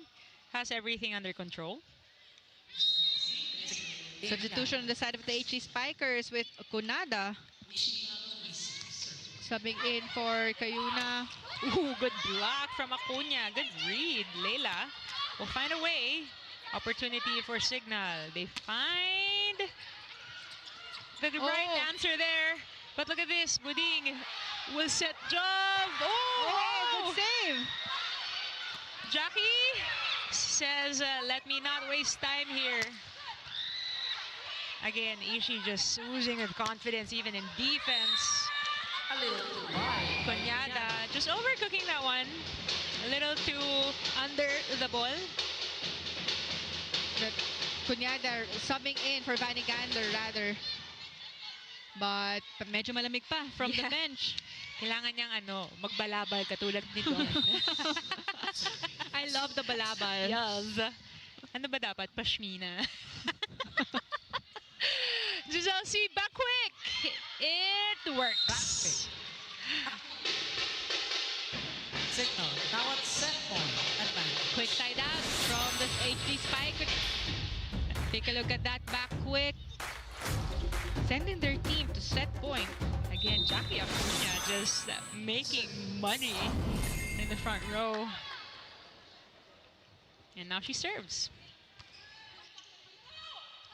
has everything under control. Substitution on the side of the HD Spikers with Kunada. Subbing in for Kayuna. Ooh, good block from Acuna. Good read. Leila will find a way. Opportunity for Cignal. They find the right answer there. But look at this. Buding will set job. Oh, good save. Jackie says, let me not waste time here. Again, Ishii just oozing with confidence even in defense. Kunyada just overcooking that one. A little too under the ball. But Kunyada subbing in for Vanigander rather. But medyo malamig pa from the bench. Kailangan niyang magbalabal katulad ni Don. I love the balabal. Yes. Ano ba dapat? Pashmina. Giselle C, back quick. It works. Cignal, now at set point. Advantage. Quick side out from the HD Spike. Take a look at that back quick. Sending their team to set point. Again, Jackie Acuna just making money in the front row. And now she serves.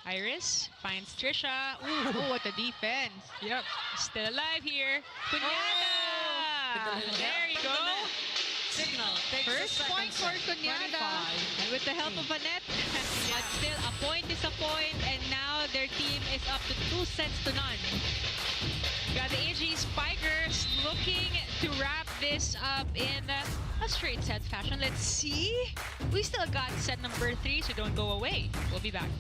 Iris finds Trisha. Ooh, what a defense. Yep, still alive here. Kunyada! There you go. Cignal takes First the point for Kunyada. And with the help of Annette. But still, a point is a point. And now their team is up to 2 sets to none. Got the HD Spikers looking to wrap this up in a straight set fashion. Let's see. We still got set number 3, so don't go away. We'll be back.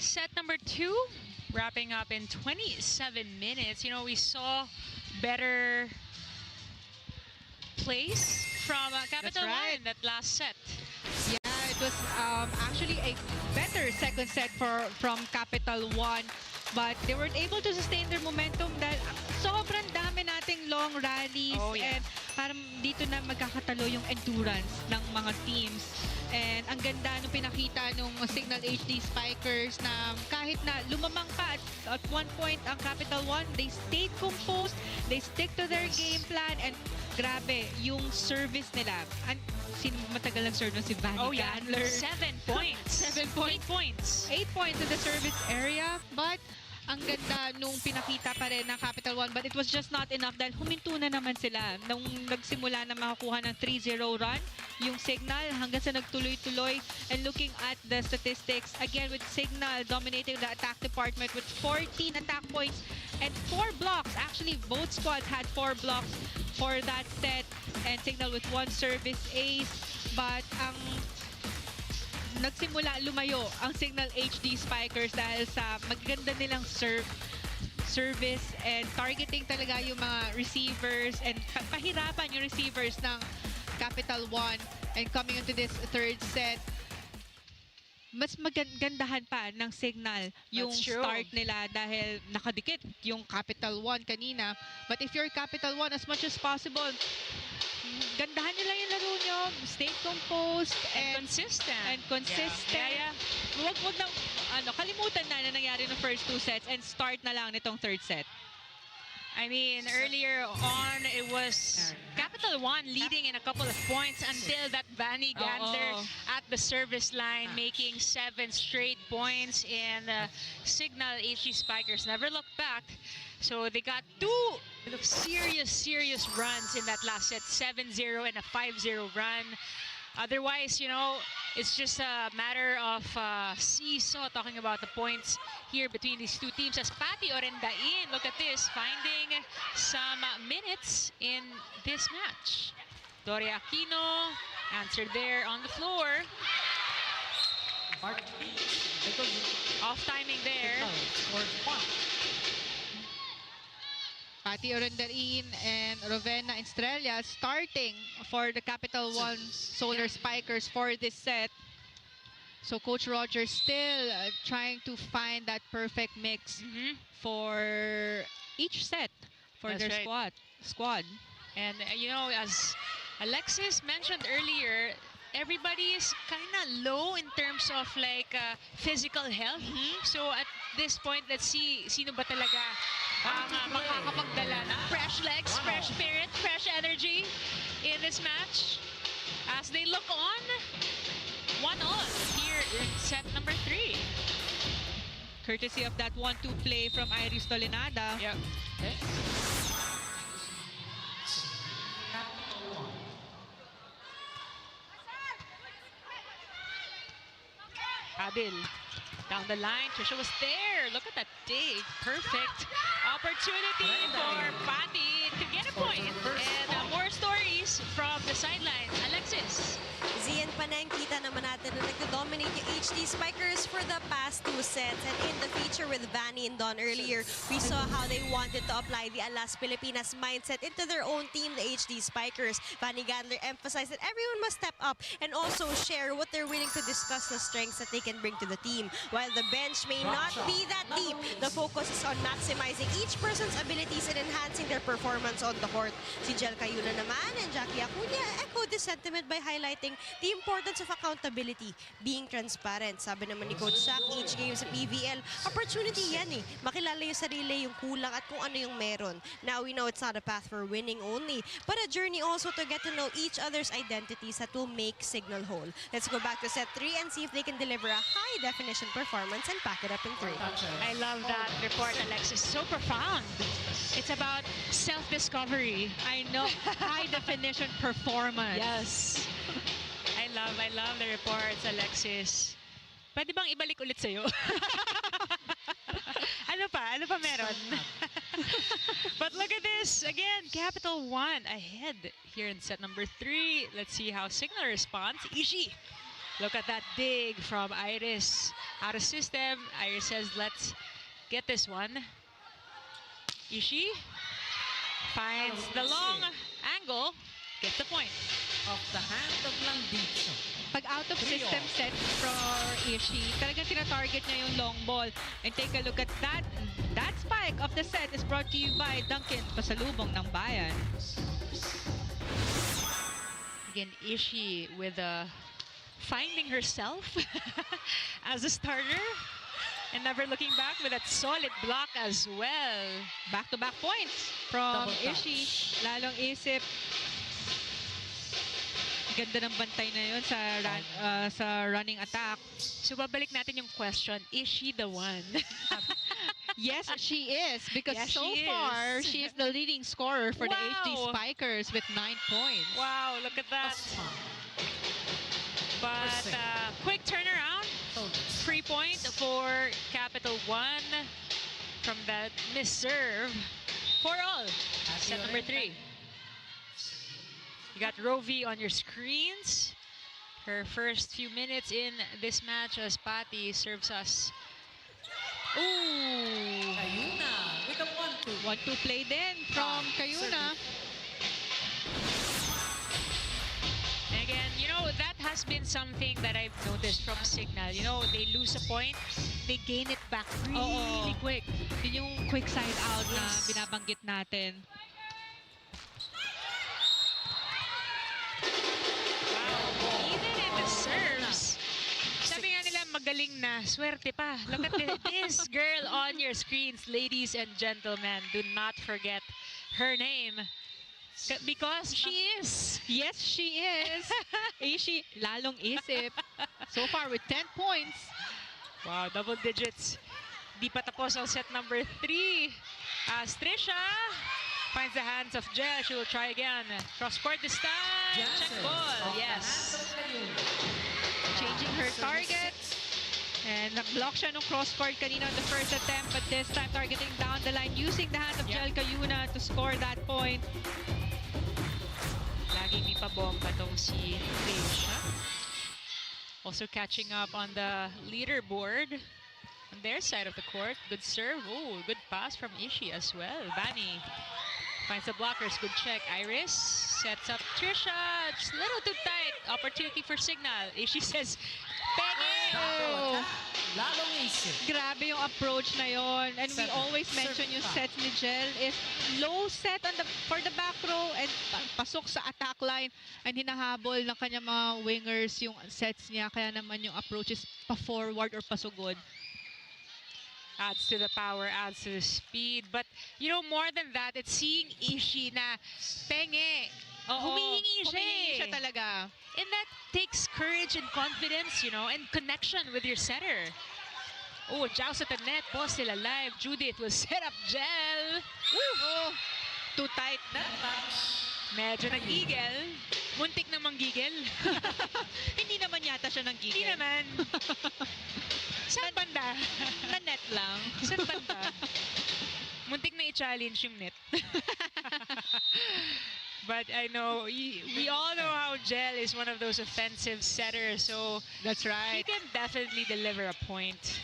set number 2, wrapping up in 27 minutes. You know, we saw better plays from Capital right. One that last set. Yeah, it was actually a better second set from Capital One, but they weren't able to sustain their momentum dahil sobrang dami nating long rallies. Oh, yeah. And parang dito na magkakatalo yung endurance ng mga teams. And ang ganda nung pinakita nung Cignal HD Spikers na kahit na lumamang pa at one point ang Capital One, they stayed composed, they stick to their game plan, and grabe, yung service nila. Matagal nag-serve nun si Vanny Gandler. 7 points. 7 points. 8 points. 8 points in the service area, but ang ganda nung pinakita pa rin ng Capital One, but it was just not enough dahil huminto na naman sila nung nagsimula na makakuha ng 3-0 run yung Cignal hanggang sa nagtuloy-tuloy. And looking at the statistics, again with Cignal dominating the attack department with 14 attack points and 4 blocks. Actually, both squads had 4 blocks for that set, and Cignal with 1 service ace. But ang nagsimula lumayo ang Cignal HD Spikers dahil sa magaganda nilang service and targeting talaga yung mga receivers and pahirapan yung receivers ng Capital One. And coming into this third set, mas magandahan pa ng Cignal yung start nila dahil nakadikit yung Capital One kanina. But if you're Capital One, as much as possible, gandahan nyo lang yung laro nyo, stay composed and consistent. Yeah. Wag nang kalimutan na nangyari ng first 2 sets and start na lang nitong third set. I mean, earlier on, it was Capital One leading in a couple of points until that Vanny Gandler at the service line making 7 straight points, and Cignal HD Spikers never looked back. So they got 2 serious runs in that last set, 7-0 and a 5-0 run. Otherwise, you know, it's just a matter of seesaw talking about the points here between these two teams. As Patty Orendain, look at this, finding some minutes in this match. Doria Aquino answered there on the floor. Off timing there. Patty Orendain and Rovena Estrella starting for the Capital One Solar Spikers for this set. So Coach Roger still trying to find that perfect mix for each set for their squad. And you know, as Alexis mentioned earlier, everybody is kind of low in terms of like physical health. So at this point, let's see sino ba talaga ang makakapagdala ng fresh legs, fresh spirit, fresh energy in this match as they look on 1-1 here in set number 3. Courtesy of that 1-2 play from Iris Tolenada. Yep. Adil down the line. Trisha was there. Look at that dig. Perfect opportunity for Patty to get a point. And more stories from the sidelines. Alexis. Zian Paneng, kita naman natin na nag-dominate yung HD Spikers for the past 2 sets. And in the feature with Vanny and Don earlier, we saw how they wanted to apply the Alas Pilipinas mindset into their own team, the HD Spikers. Vanny Gandler emphasized that everyone must step up and also share what they're willing to discuss, the strengths that they can bring to the team. While the bench may not be that deep, the focus is on maximizing each person's abilities and enhancing their performance on the court. Si Jel Cayuna naman and Jackie Acuña echoed this sentiment by highlighting the importance of accountability, being transparent. Sabi naman ni Coach Shaq, each game sa PVL, opportunity yan eh. Makilala yung sarili, yung kulang at kung ano yung meron. Now we know it's not a path for winning only, but a journey also to get to know each other's identities that will make Cignal whole. Let's go back to set 3 and see if they can deliver a high-definition performance and pack it up in 3. I love that report, Alexis. So profound. It's about self-discovery. I know. High-definition performance. Yes. I love the reports, Alexis. Pwede bang ibalik ulit sa'yo? Ano pa meron? But look at this. Again, Capital One ahead here in set number 3. Let's see how Cignal responds. Ishi Look at that dig from Iris. Out of system. Iris says, let's get this one. Ishii finds the long angle. Gets the point. Off the hand of Landito. Pag out of system set for Ishii, talagang tina-target niya yung long ball. And take a look at that. That spike of the set is brought to you by Duncan, pasalubong ng bayan. Again, Ishii with finding herself as a starter and never looking back with that solid block as well. Back-to-back points from Ishii. Lalong isip. Ganda ng bantay na yun sa running attack. So babalik natin yung question, is she the one? Yes, she is. Because Yes, so she far, is. she is the leading scorer for the HD Wow. Spikers with 9 points. Wow, look at that. But quick turnaround. Free point for Capital1 from that misserve. 4-all. Set number 3. You got Rovi on your screens. Her first few minutes in this match as Patty serves us. Ooh! Kayuna with a 1-2. 1-2 play din from Kayuna. And again, you know, that has been something that I've noticed from Cignal. You know, they lose a point, they gain it back really quick. Yun yung quick side out na binabanggit natin. Even in the serves, sabi nga nila magaling na, swerte pa. Look at this girl on your screens, ladies and gentlemen. Do not forget her name. Because she is. Yes, she is. Ishii, lalong isip. So far with 10 points. Wow, double digits. Di pa tapos ang set number 3. As Trisha finds the hands of Jel. She will try again. Cross court this time. Check ball. Yes. Changing her target. And nag-block siya nung cross court kanina on the first attempt. But this time targeting down the line using the hand of Jel Kayuna to score that point. Lagi may pabomba tong si Trisha. Also catching up on the leaderboard on their side of the court. Good serve. Oh, good pass from Ishii as well. Bani finds the blockers. Good check. Iris sets up Trisha. Just a little too tight. Opportunity for Cignal. Ishii says, Penge! Oh, Lalong isip. grabe yung approach na yon. And we always mention yung sets ni Jel is low set on for the back row and pasok sa attack line and hinahabol ng kanyang mga wingers yung sets niya. Kaya naman yung approach is pa-forward or pasugod. Adds to the power, adds to the speed. But, you know, more than that, it's seeing Ishii na Penge. Humihingi siya Humihingi eh. siya talaga. And that takes courage and confidence, you know, and connection with your setter. Oh, joust at the net. Ball still alive. Judith will set up Jel. Oh, too tight. Medyo nag-igel. Muntik na manggigel. Hindi naman yata siya Hindi nang-gigil. naman. Saan banda? Na net lang. Saan banda? Muntik na i-challenge yung net. But I know, we all know how Jel is one of those offensive setters. So That's he right. can definitely deliver a point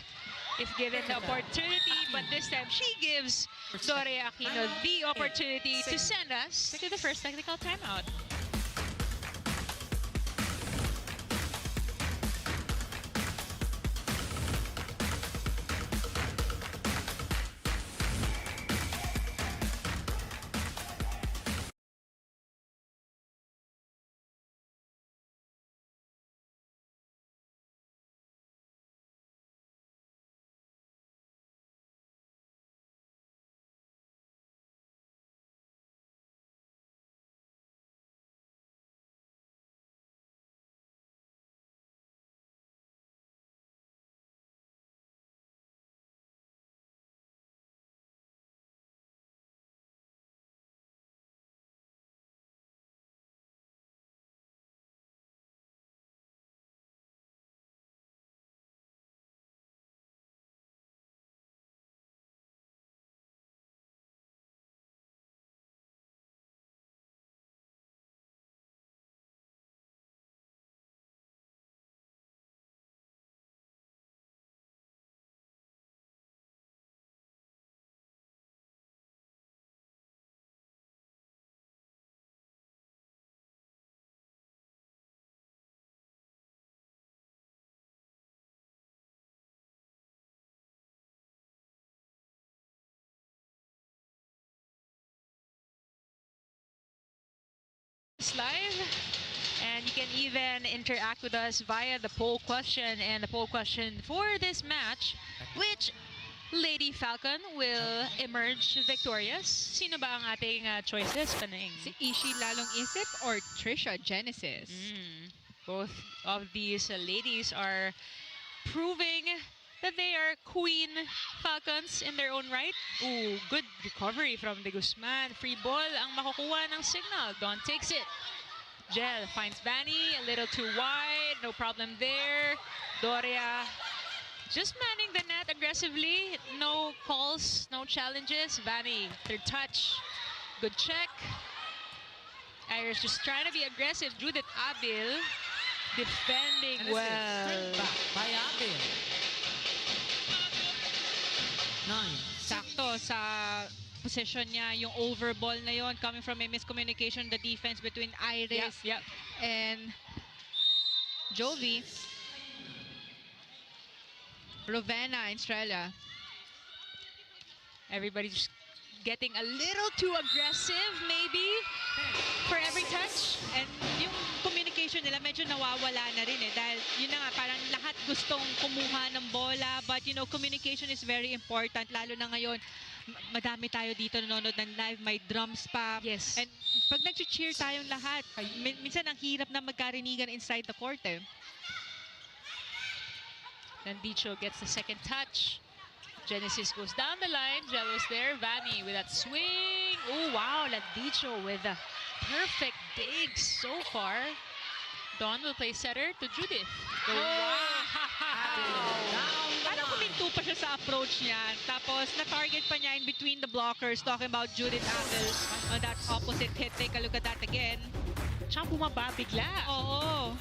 if given the opportunity. But this time, she gives Dore Aquino the opportunity to send us to the first technical timeout. Sports Live. And you can even interact with us via the poll question. And the poll question for this match, which Lady Falcon will emerge victorious? Sino ba ang ating choices, Paneng? Si Ishi Lalong Isip or Trisha Genesis? Both of these ladies are proving that they are Queen Falcons in their own right. Ooh, good recovery from De Guzman. Free ball ang makukuha ng Cignal. Don takes it. Jel finds Vanny, a little too wide. No problem there. Doria just manning the net aggressively. No calls, no challenges. Vanny, third touch. Good check. Irish just trying to be aggressive. Judith Abil defending well. Back by Abil. 9. Sakto sa position niya, yung overball na yon coming from a miscommunication, the defense between Iris and Jovi. Ravenna and Strella. Everybody just getting a little too aggressive, maybe, for every touch. And yung communication nila medyo nawawala na rin dahil yun na nga, parang lahat gustong kumuha ng bola, but you know, communication is very important, lalo na ngayon. Madami tayo dito nanonood ng live, may drums pa. Yes. And pag nag-cheer tayong lahat, minsan ang hirap na magkarinigan inside the court Landicho gets the second touch. Genesis goes down the line. Jel was there. Vanny with that swing. Oh, wow. Landicho with a perfect dig so far. Dawn will play setter to Judith. Parang kuminto pa siya sa approach niya. Tapos na-target pa niya in between the blockers, talking about Judith Abel on that opposite hit. Take a look at that again. Tsaka bumaba bigla. Oo.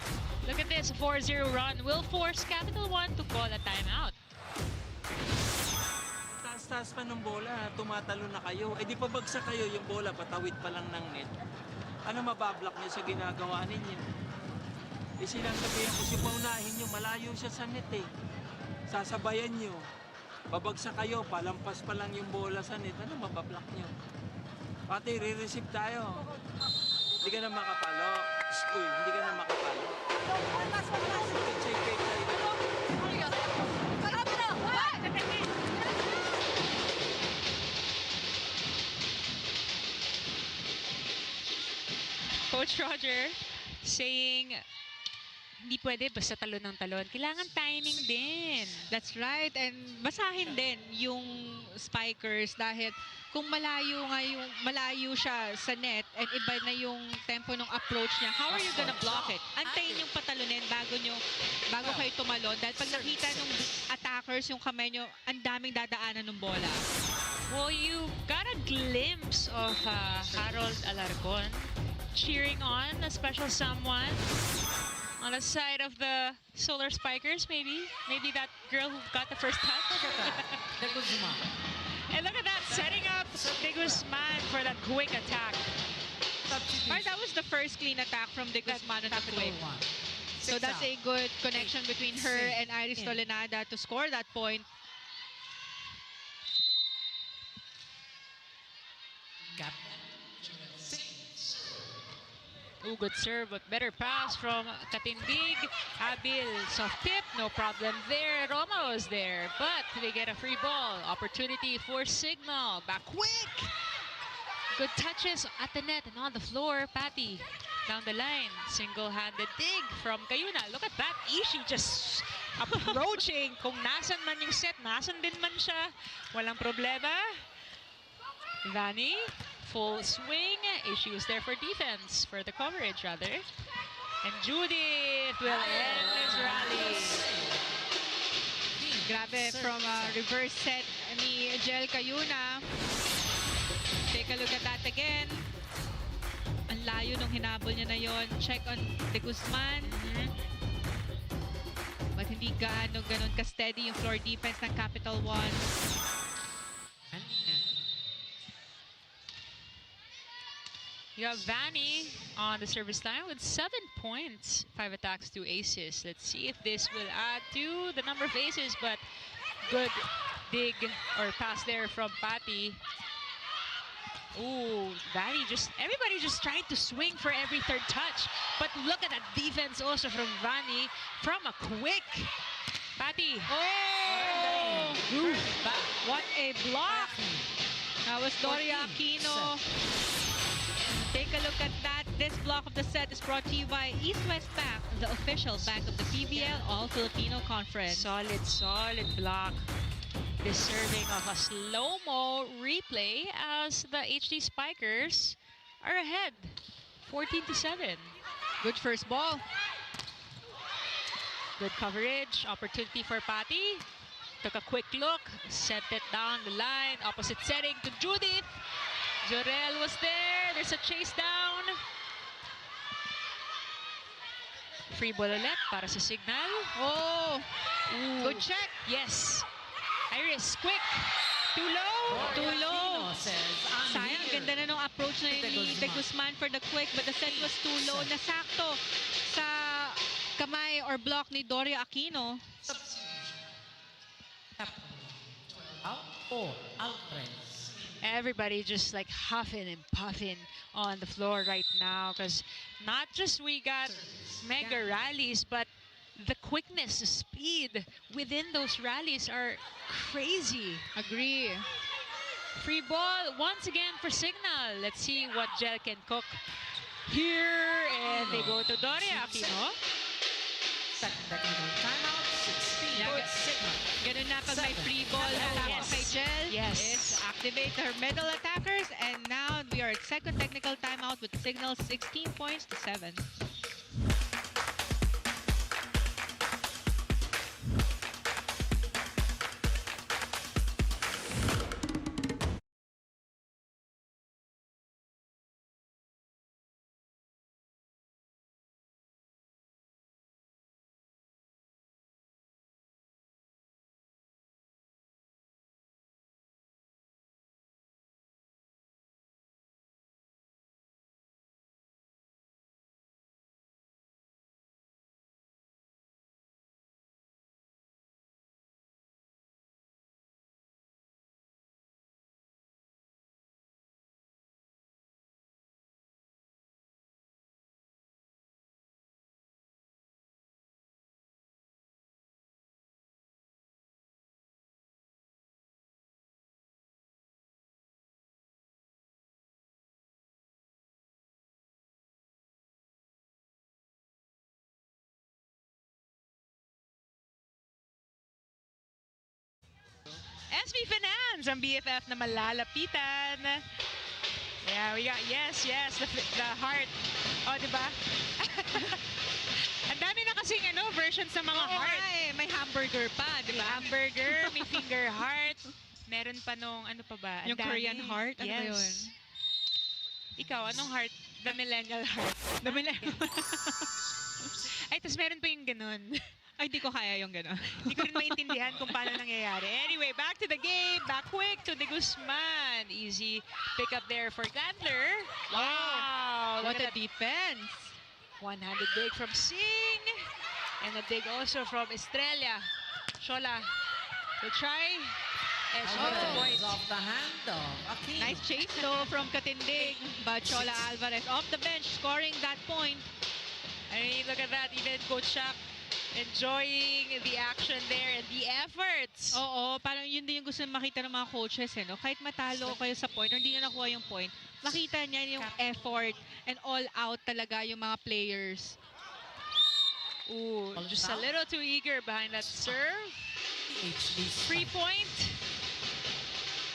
Look at this, 4-0 run will force Capital 1 to call a timeout. Taas-taas pa ng bola, tumatalo na kayo. Eh di pabagsak kayo yung bola, patawid pa lang ng net. Ano mabablock niyo sa ginagawa ninyo? Eh silang sabihin ko, si paunahin niyo, malayo siya sa net Sasabayan niyo. Babagsak kayo, palampas pa lang yung bola sa net. Ano mabablock niyo? Pati, re-receive tayo. Hindi ka na makapalo. Uy, hindi ka na makapalo. Coach Roger saying, hindi pwede basta talon ng talon. Kailangan timing din. That's right. And basahin din yung spikers dahil kung malayo siya sa net and iba na yung tempo ng approach niya, how are you gonna block it? Antayin yung patalunin bago kayo tumalon dahil pag nakita ng attackers yung kamay nyo, ang daming dadaanan ng bola. Well, you got a glimpse of Harold Alarcon cheering on a special someone on the side of the Solar Spikers, maybe that girl who got the first touch. De Guzman. And look at that, setting up De Guzman for that quick attack. That was the first clean attack from De Guzman on the quick. So that's a good connection between her and Iris Tolenada to score that point. Ooh, good serve, but better pass from Katindig. Abil, soft tip, no problem there. Roma was there, but they get a free ball. Opportunity for Cignal. Back quick! Good touches at the net and on the floor. Patty down the line. Single-handed dig from Cayuna. Look at that. Ishi just approaching. Kung nasan man yung set, nasan din man siya. Walang problema. Vanny. Full swing. Ishi was there for defense, for the coverage rather. And Judith will end this rally. Grabe, from a reverse set ni Jel Cayuna. Take a look at that again. Ang layo nung hinabol niya na yon. Check on De Guzman. But hindi ganon ka-steady yung floor defense ng Capital 1. You have Vanny on the service line with 7 points, 5 attacks, 2 aces. Let's see if this will add to the number of aces, but good dig or pass there from Patty. Ooh, everybody just tried to swing for every third touch. But look at that defense also from Vani from a quick. Patty. Oh! What a block! That was Doria Aquino. Take a look at that. This block of the set is brought to you by East West Bank, the official bank of the PVL All-Filipino Conference. Solid block. Deserving of a slow-mo replay as the HD Spikers are ahead. 14-7. Good first ball. Good coverage. Opportunity for Patty. Took a quick look. Sent it down the line. Opposite setting to Judith. Jorel was there. There's a chase down. Free ball ulit para sa Cignal. Oh! Ooh. Good check. Yes. Iris, quick. Too low. Too low. Aquino says, "I'm Sayang, here." ganda na nung approach na yun ni De Guzman for the quick, but the set was too low. Nasakto sa kamay or block ni Doria Aquino. Out for Alvarez. Everybody just like huffing and puffing on the floor right now because not just we got mega rallies, but the quickness, the speed within those rallies are crazy. Agree. Free ball once again for Cignal. Let's see what Jel can cook here. And they go to Doria Aquino. Second technical timeout, 16 points, Cignal. Ganun na pag may free ball attack yes. kay Jel. Yes. Is activate her middle attackers. And now we are at second technical timeout with Cignal 16 points to 7. SB Finance, ang BFF na malalapitan. Yeah, we got, yes, the heart. O, diba? Ang dami na kasing versions ng mga heart. May hamburger pa, di ba? Hamburger, may finger heart. Meron pa nung, ano pa ba? Ang Yung dami. Korean heart? Ano ba yun? Ikaw, anong heart? The millennial heart. The millennial. Ay, tapos meron pa yung ganun. Ay, di ko kaya yung gano'n. Hindi ko rin maintindihan kung paano nangyayari. Anyway, back to the game. Back quick to De Guzman. Easy pick up there for Gantler. Wow. What a defense. One-handed dig from Sing. And a dig also from Estrella. Shola will try. And she gets a point. Off the hand of Aquino. Nice chase though from Katindig. But Chola Alvarez off the bench scoring that point. I mean, look at that. Even Coach Shaq enjoying the action there and the efforts. Oo, parang yun din yung gusto makita ng mga coaches. No? Kahit matalo kayo sa point or hindi nyo nakuha yung point, makita niya yung effort and all out talaga yung mga players. Ooh, just a little too eager behind that serve. Free point.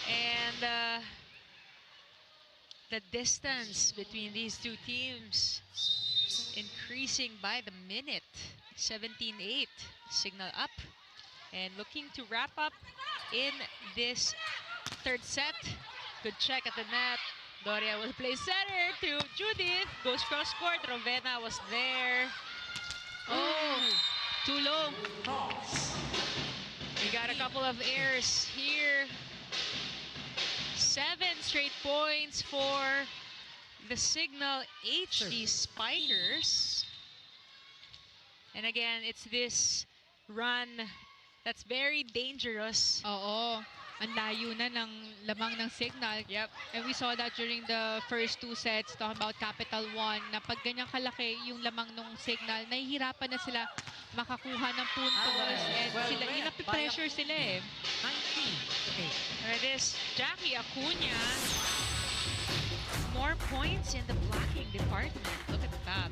And the distance between these two teams increasing by the minute. 17-8, Cignal up and looking to wrap up in this third set. Good check at the net. Doria will play center to Judith. Goes cross court. Rovena was there. Oh, too low. We got a couple of errors here. 7 straight points for the Cignal HD Spikers. And again, it's this run that's very dangerous. Oo. Ang layo na ng lamang ng Cignal. Yep. And we saw that during the first 2 sets, talking about Capital 1, na pag ganyang kalaki yung lamang ng Cignal, nahihirapan na sila makakuha ng puntos. And well sila, read yung napipressure sila eh. 19. There it is. Jackie Acuna. More points in the blocking department. Look at that.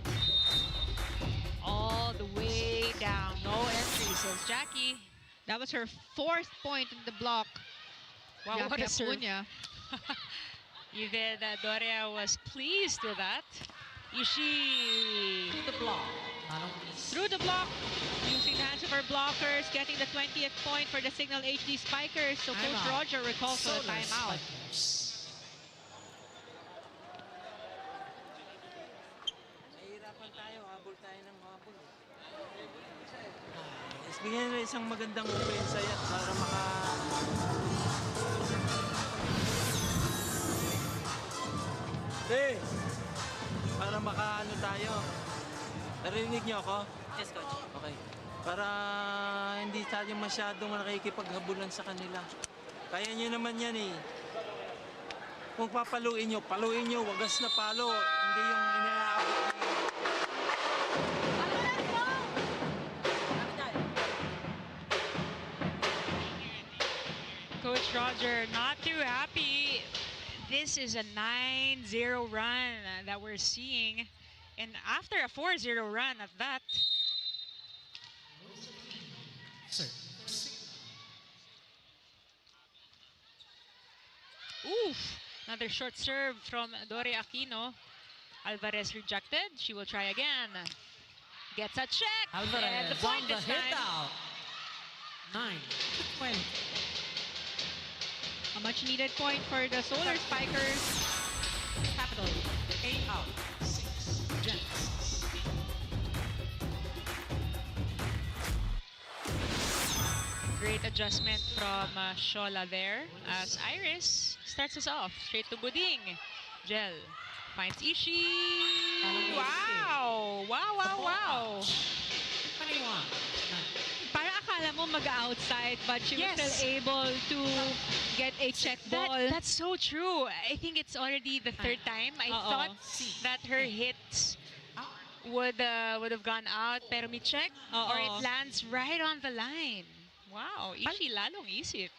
All the way down. No entry, says Jackie. That was her 4th point in the block. Wow, what a serve. Acuna. Even Doria was pleased with that. Ishii. To the block. Manong please. Through the block, using the hands of her blockers, getting the 20th point for the Cignal HD Spikers. So Coach Timeout. Roger recalls for the Solar timeout. Spikers. Nahihirapan tayo, habol tayo ng habol. Yes, bigyan na isang magandang opensa yan para para makaano tayo. Narinig niyo ako? Yes, Coach. Okay. Para hindi tayo masyadong nakikipaghabulan sa kanila. Kaya nyo naman yan eh. Kung papaluin nyo, wagas na palo. Hindi yung inaabot nyo. Coach Roger not too happy. This is a 9-0 run that we're seeing. And after a 4-0 run at that, Sir. oof, another short serve from Dore Aquino. Alvarez rejected. She will try again. Gets a check. And Alvarez the point on the this hit time. out. 9-20. A much needed point for the Solar Spikers. Capital 8 out. 6 Jets. Great adjustment from Shola there as Iris starts us off. Straight to Buding. Gel finds Ishii. Wow! Wow, wow, wow. 21. Parang akala mo mag-outside, but she was Yes. still able to get a check ball. That's so true. I think it's already the third time. I Uh-oh. thought that her hits would have gone out, pero may check or it Uh-oh. lands right on the line. Wow, Ishii lalong isip.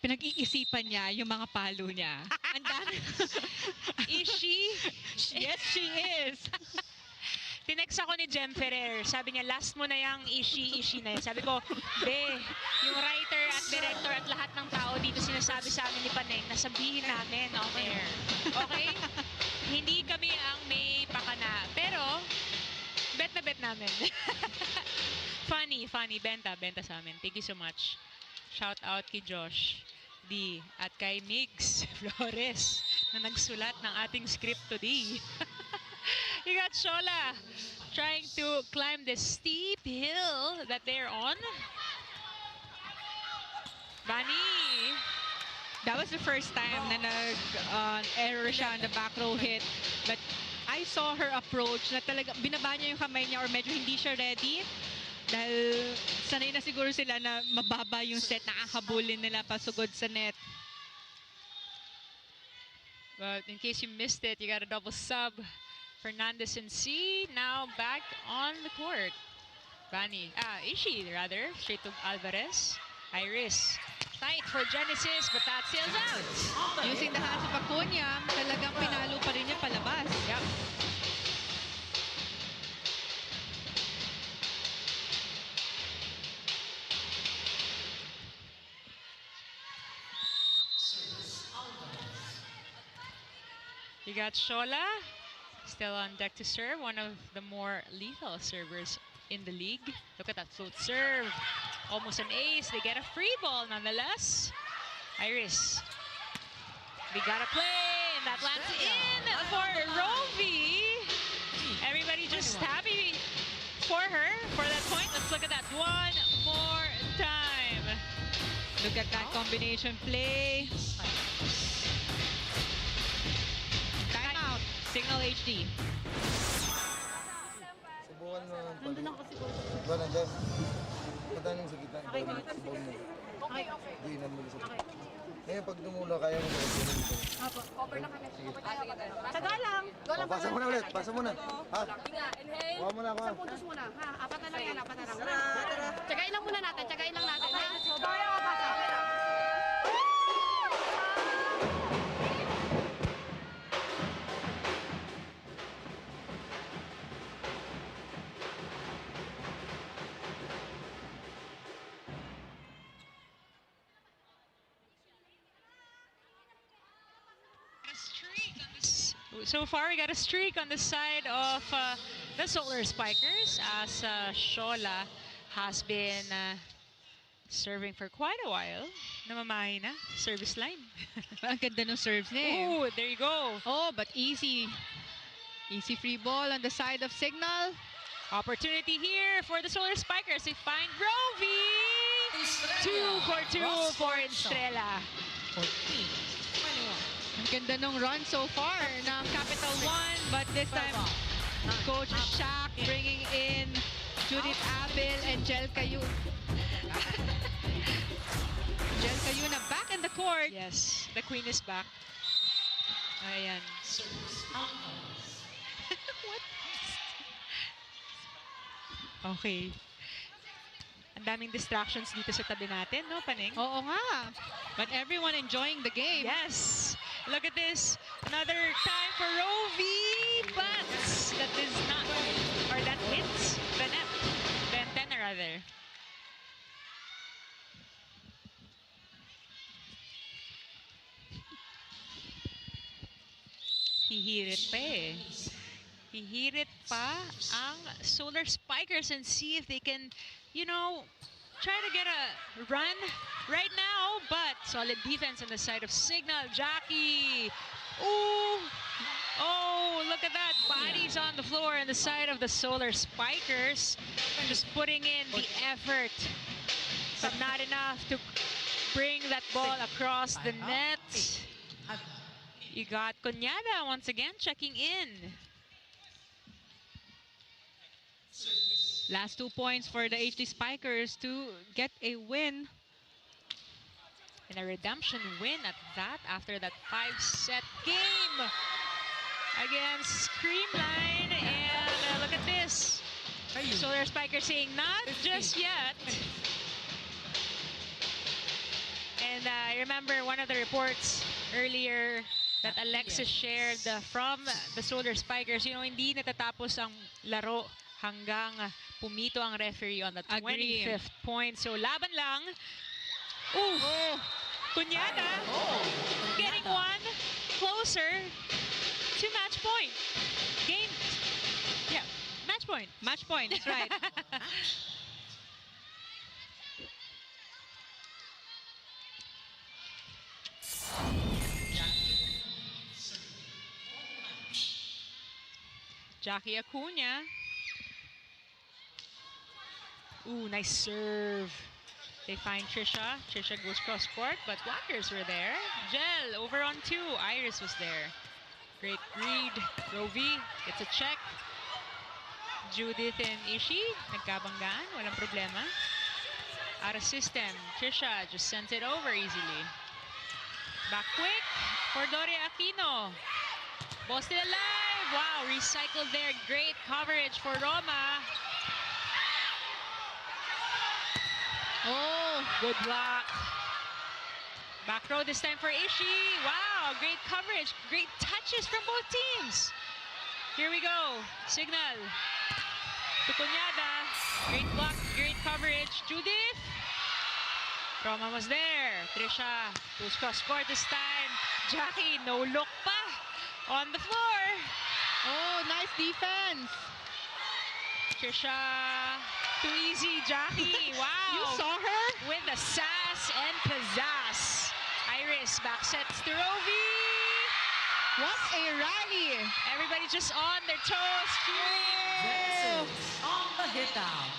Pinag-iisipan niya yung mga palo niya. Ang dami. Ishii, Yes, she is. tinext ako ni Jem Ferrer. Sabi niya, last mo na yung Ishii na yan. Sabi ko, be, yung writer at director at lahat ng tao dito sinasabi sa amin ni Paneng na sabihin namin on air. Okay? Hindi kami ang may pakana. Pero, bet na bet namin. Funny. Benta sa amin. Thank you so much. Shout out kay Josh D. At kay Migs Flores na nagsulat ng ating script today. You got Shola trying to climb the steep hill that they're on. Bani. That was the first time na nag-error siya on the back row hit. But I saw her approach na talaga binaba niya yung kamay niya or medyo hindi siya ready. Dahil sanay na siguro sila na mababa yung set na kakabulin nila pasugod sa net. But in case you missed it, you got a double sub. Fernandez and C now back on the court. Ishii rather, straight to Alvarez. Iris, tight for Genesis, but that sails out. Using the hands of Acuna, talagang pinalo pa rin niya palabas. Yep. You got Shola, still on deck to serve, one of the more lethal servers in the league. Look at that float serve. Almost an ace. They get a free ball nonetheless. Iris. We gotta play, and that lands in for Rovi. Everybody just happy for her for that point. Let's look at that one more time. Look at that combination play. Timeout. Cignal HD. Subukan mo. Nandun ako siguro. Ba, nandun. Punta nung sa kita. Subukan mo. Hindi na muli sa ngayon, pag dumula, kaya mo sa Apo, over na kami. Over tayo. Taga lang. pasa mo na ulit, pasa mo na. Ha? Inhale. Kuha mo na ako. 10 puntos muna. Ha, apat na lang yan, apat na lang. Tsagain lang muna natin, tsagain lang natin. Ha? Kaya ka basa. So far, we got a streak on the side of the Solar Spikers as Shola has been serving for quite a while. Namamahay na, service line. Ang ganda ng serves niya eh. Oh, there you go. Oh, but easy. Easy free ball on the side of Cignal. Opportunity here for the Solar Spikers. They find Rovi. 2 for 2 for Estrella. Ang ganda ng run so far ng Capital 1, but this time Coach Shaq bringing in Judith Abel and Jel Cayuna. Jel Cayuna back in the court. Yes, the queen is back. Ayan. What? Okay. Ang daming distractions dito sa tabi natin, no, Paneng? Oo nga. But everyone enjoying the game. Yes. Look at this. Another time for Rovi, but that is not, or that hits the net. The antenna, rather. Hihirit pa eh. Hihirit pa ang Solar Spikers and see if they can, you know, try to get a run right now, but solid defense on the side of Cignal. Jackie. Ooh. Oh, look at that. Bodies on the floor on the side of the Solar Spikers. Just putting in the effort, but not enough to bring that ball across the net. You got Cuñada once again checking in. Last 2 points for the HD Spikers to get a win. And a redemption win at that after that 5-set game against Creamline. And look at this. Solar Spikers saying not just yet. And I remember one of the reports earlier that Alexis shared from the Solar Spikers. You know, hindi natatapos ang laro hanggang pumito ang referee on the 25th point. So laban lang. Ooh. Cuñada getting one closer to match point. Game. Yeah, match point. Match point, that's right. Jackie Acuna. Ooh, nice serve. They find Trisha. Trisha goes cross court, but blockers were there. Jel over on 2. Iris was there. Great read. Rovi gets a check. Judith and Ishi nagkabanggaan. Walang problema. Out of system. Trisha just sent it over easily. Back quick for Doria Aquino. Ball still alive. Wow, recycled there. Great coverage for Roma. Oh, good block. Back row this time for Ishi. Wow, great coverage. Great touches from both teams. Here we go. Cignal to Cuñada. Great block, great coverage. Judith. Roma was there. Trisha goes cross court this time. Jackie, no look pa on the floor. Oh, nice defense. Trisha. Too easy, Jackie. Wow. You saw her? With the sass and pizzazz. Iris back sets to Rovi. What a rally. Everybody just on their toes cheering. On the hit out.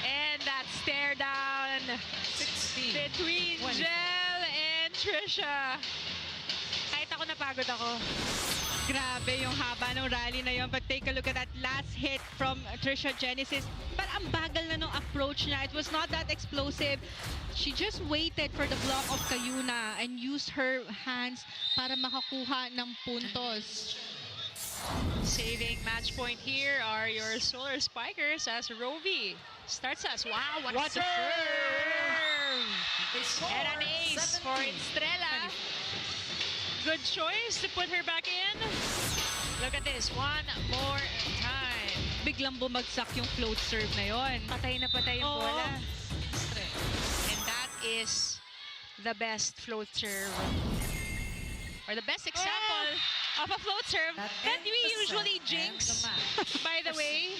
And that stare down 16, between 20. Jel and Trisha. Kahit ako napagod ako. Grabe yung haba ng rally na yun. But take a look at that last hit from Trisha Genesis. But ang bagal na nung approach niya. It was not that explosive. She just waited for the block of Kayuna and used her hands para makakuha ng puntos. Saving match point here are your Solar Spikers as Rovi starts us. Wow, what a serve! And an ace for Estrella. Good choice to put her back in. Look at this, one more time. Biglang bumagsak yung float serve na yon. Patay na patay yung Oo. bola. And that is the best float serve. Or the best example of a float serve that we usually jinx, by the way.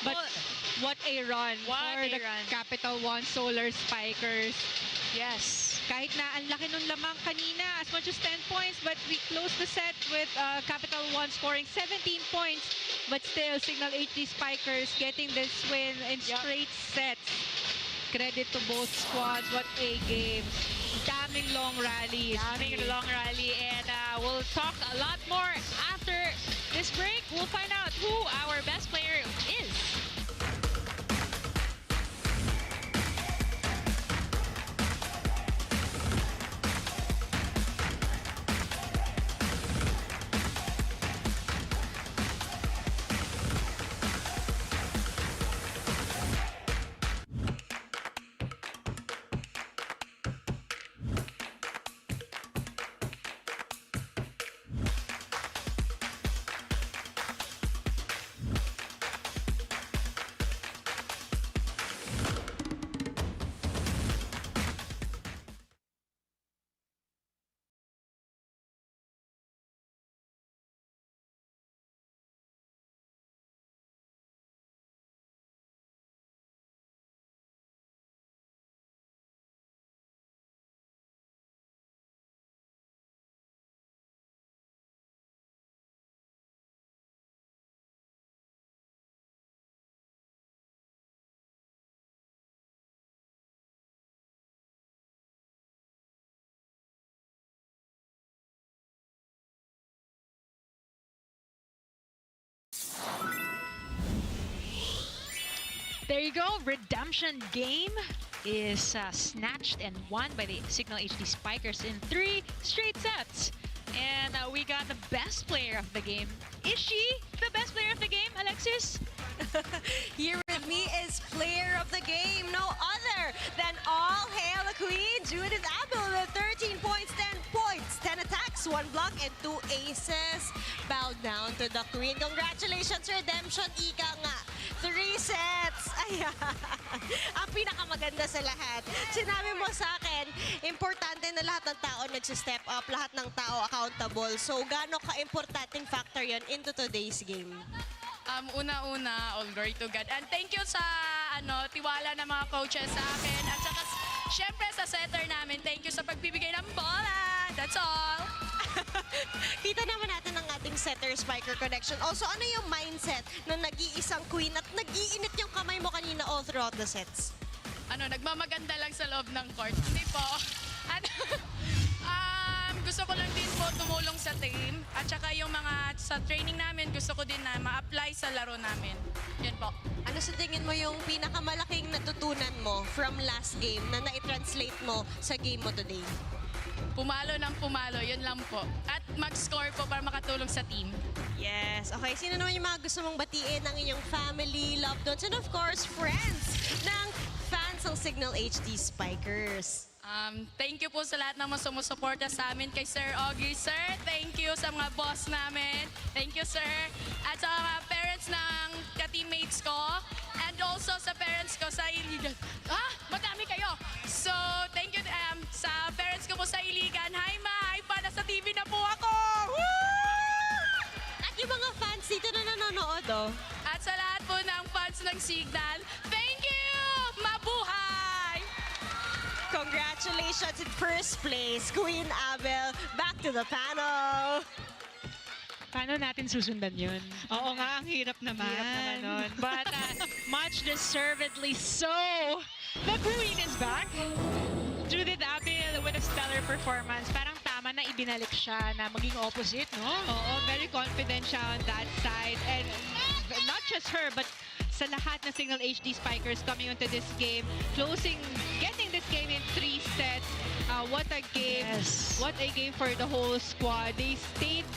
But what a run What for a the run. Capital1 Solar Spikers. Yes. Kahit na ang laki nung lamang kanina, as much as 10 points, but we closed the set with Capital1 scoring 17 points. But still, Cignal HD Spikers getting this win in straight sets. Credit to both squads. What a game. Daming long rally. Daming long rally, and we'll talk a lot more after this break. We'll find out who our best player is. There you go. Redemption game is snatched and won by the Cignal HD Spikers in 3 straight sets. And we got the best player of the game. Is she the best player of the game, Alexis? Here with me is player of the game, no other than all hail the queen, Judith Abel with 13 points, 10 points, 10 attacks, 1 block, and 2 aces. Bow down to the queen. Congratulations, Redemption, ika nga. 3 sets. Ayan. Ang pinakamaganda sa lahat. Sinabi mo sa akin, importante na lahat ng tao nag-step up, lahat ng tao accountable. So, gaano ka-importanting factor yon into today's game? Una-una, all glory to God. And thank you sa tiwala ng mga coaches sa akin. At saka, syempre sa setter namin, thank you sa pagbibigay ng bola. That's all. Kita naman natin ang ating setter-spiker connection. Also, ano yung mindset ng nag-iisang queen at nag-iinit yung kamay mo kanina all throughout the sets? Nagmamaganda lang sa loob ng court. Hindi po. Gusto ko lang din po tumulong sa team. At saka yung mga sa training namin, gusto ko din na ma-apply sa laro namin. Yan po. Ano sa tingin mo yung pinakamalaking natutunan mo from last game na na-translate mo sa game mo today? Pumalo ng pumalo, yun lang po. At mag-score po para makatulong sa team. Yes. Okay, sino naman yung mga gusto mong batiin ng inyong family, loved ones, and of course, friends ng fans ng Cignal HD Spikers? Thank you po sa lahat ng mga sumusuporta sa amin. Kay Sir Augie, Sir, thank you sa mga boss namin. Thank you, Sir. At sa mga parents ng ka-teammates ko. And also sa parents ko sa Iligan. Madami kayo! So, thank you sa parents ko po sa Iligan. Hi, Ma! Hi, Pa! Nasa TV na po ako! Woo! At yung mga fans dito na nanonood, oh. At sa lahat po ng fans ng Cignal, thank you! Mabuhay! Congratulations in first place, Queen Abel. Back to the panel. Paano natin susundan yun? Oo nga, ang hirap naman. Hirap naman nun. But much deservedly so, the queen is back. Judith Abel with a stellar performance. Parang tama naman na ibinalik siya na maging opposite, no? Oo, very confident siya on that side. And not just her, but sa lahat na Cignal HD Spikers coming into this game, getting this game in 3 sets. What a game. Yes. What a game for the whole squad. They stayed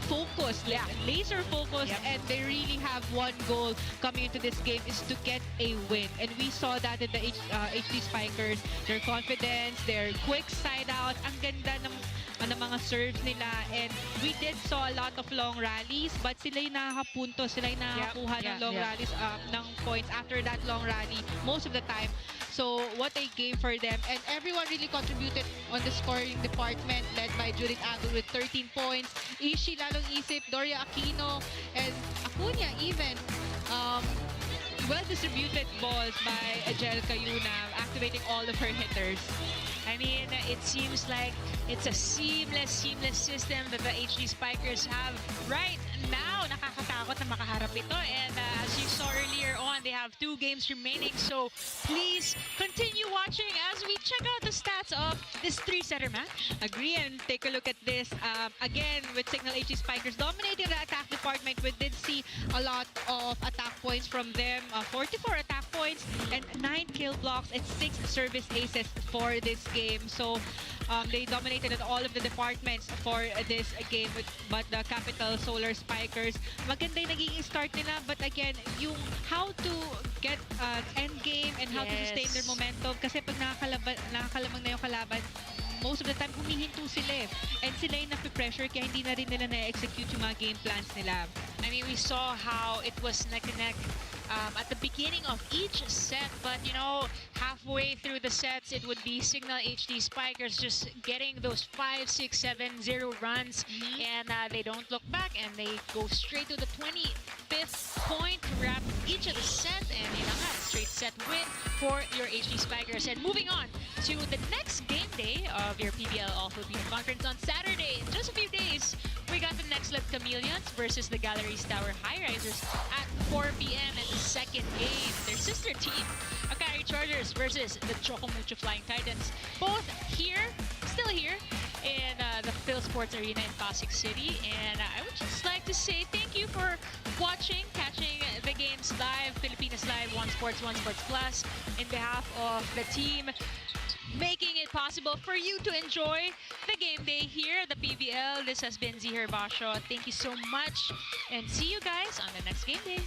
focused, laser focused, and they really have one goal coming into this game is to get a win. And we saw that in the HD Spikers. Their confidence, their quick side out, ang ganda ng mga serves nila, and we did saw a lot of long rallies, but sila yung nakakapunto, sila yung nakakakuha ng long rallies, ng points after that long rally most of the time. So what a game for them, and everyone really contributed on the scoring department, led by Judith Abel with 13 points, Ishi lalong isip, Doria Aquino, and Acuna even. Well-distributed balls by Angelica Yuna, activating all of her hitters. I mean, it seems like it's a seamless system that the HD Spikers have right now. Nakakatakot na makaharap ito. And as you saw earlier on, they have 2 games remaining. So please continue watching as we check out the stats of this 3-setter match. Agree, and take a look at this. Again, with Cignal HD Spikers dominating the attack department, we did see a lot of attack points from them. 44 attack points and 9 kill blocks and 6 service aces for this game. So they dominated at all of the departments for this game. But the Capital Solar Spikers, maganda yung naging start nila. But again, yung how to get end game and how to sustain their momentum. Kasi pag nakakalamang na yung kalaban, most of the time humihinto sila eh. And sila yung napipressure kaya hindi na rin nila na-execute yung mga game plans nila. I mean, we saw how it was neck and neck at the beginning of each set, but you know, halfway through the sets, it would be Cignal HD Spikers just getting those 5, 6, 7, 0 runs, and they don't look back, and they go straight to the 25th point to wrap each of the set, and yun nga, straight set win for your HD Spikers. And moving on to the next game day of your PVL All-Filipino Conference on Saturday. In just a few days, we got the Next Led Chameleons versus the Galleries Tower High Risers at 4 p.m. in the second game. Their sister team, Akari Chargers versus the Chocomucho Flying Titans. Both here, still here, in the Phil Sports Arena in Pasig City. And I would just like to say thank you for watching, catching the games live, Filipinas Live, One Sports Plus, in behalf of the team making it possible for you to enjoy the game day here at the PVL. This has been Zihir Basho. Thank you so much, and see you guys on the next game day.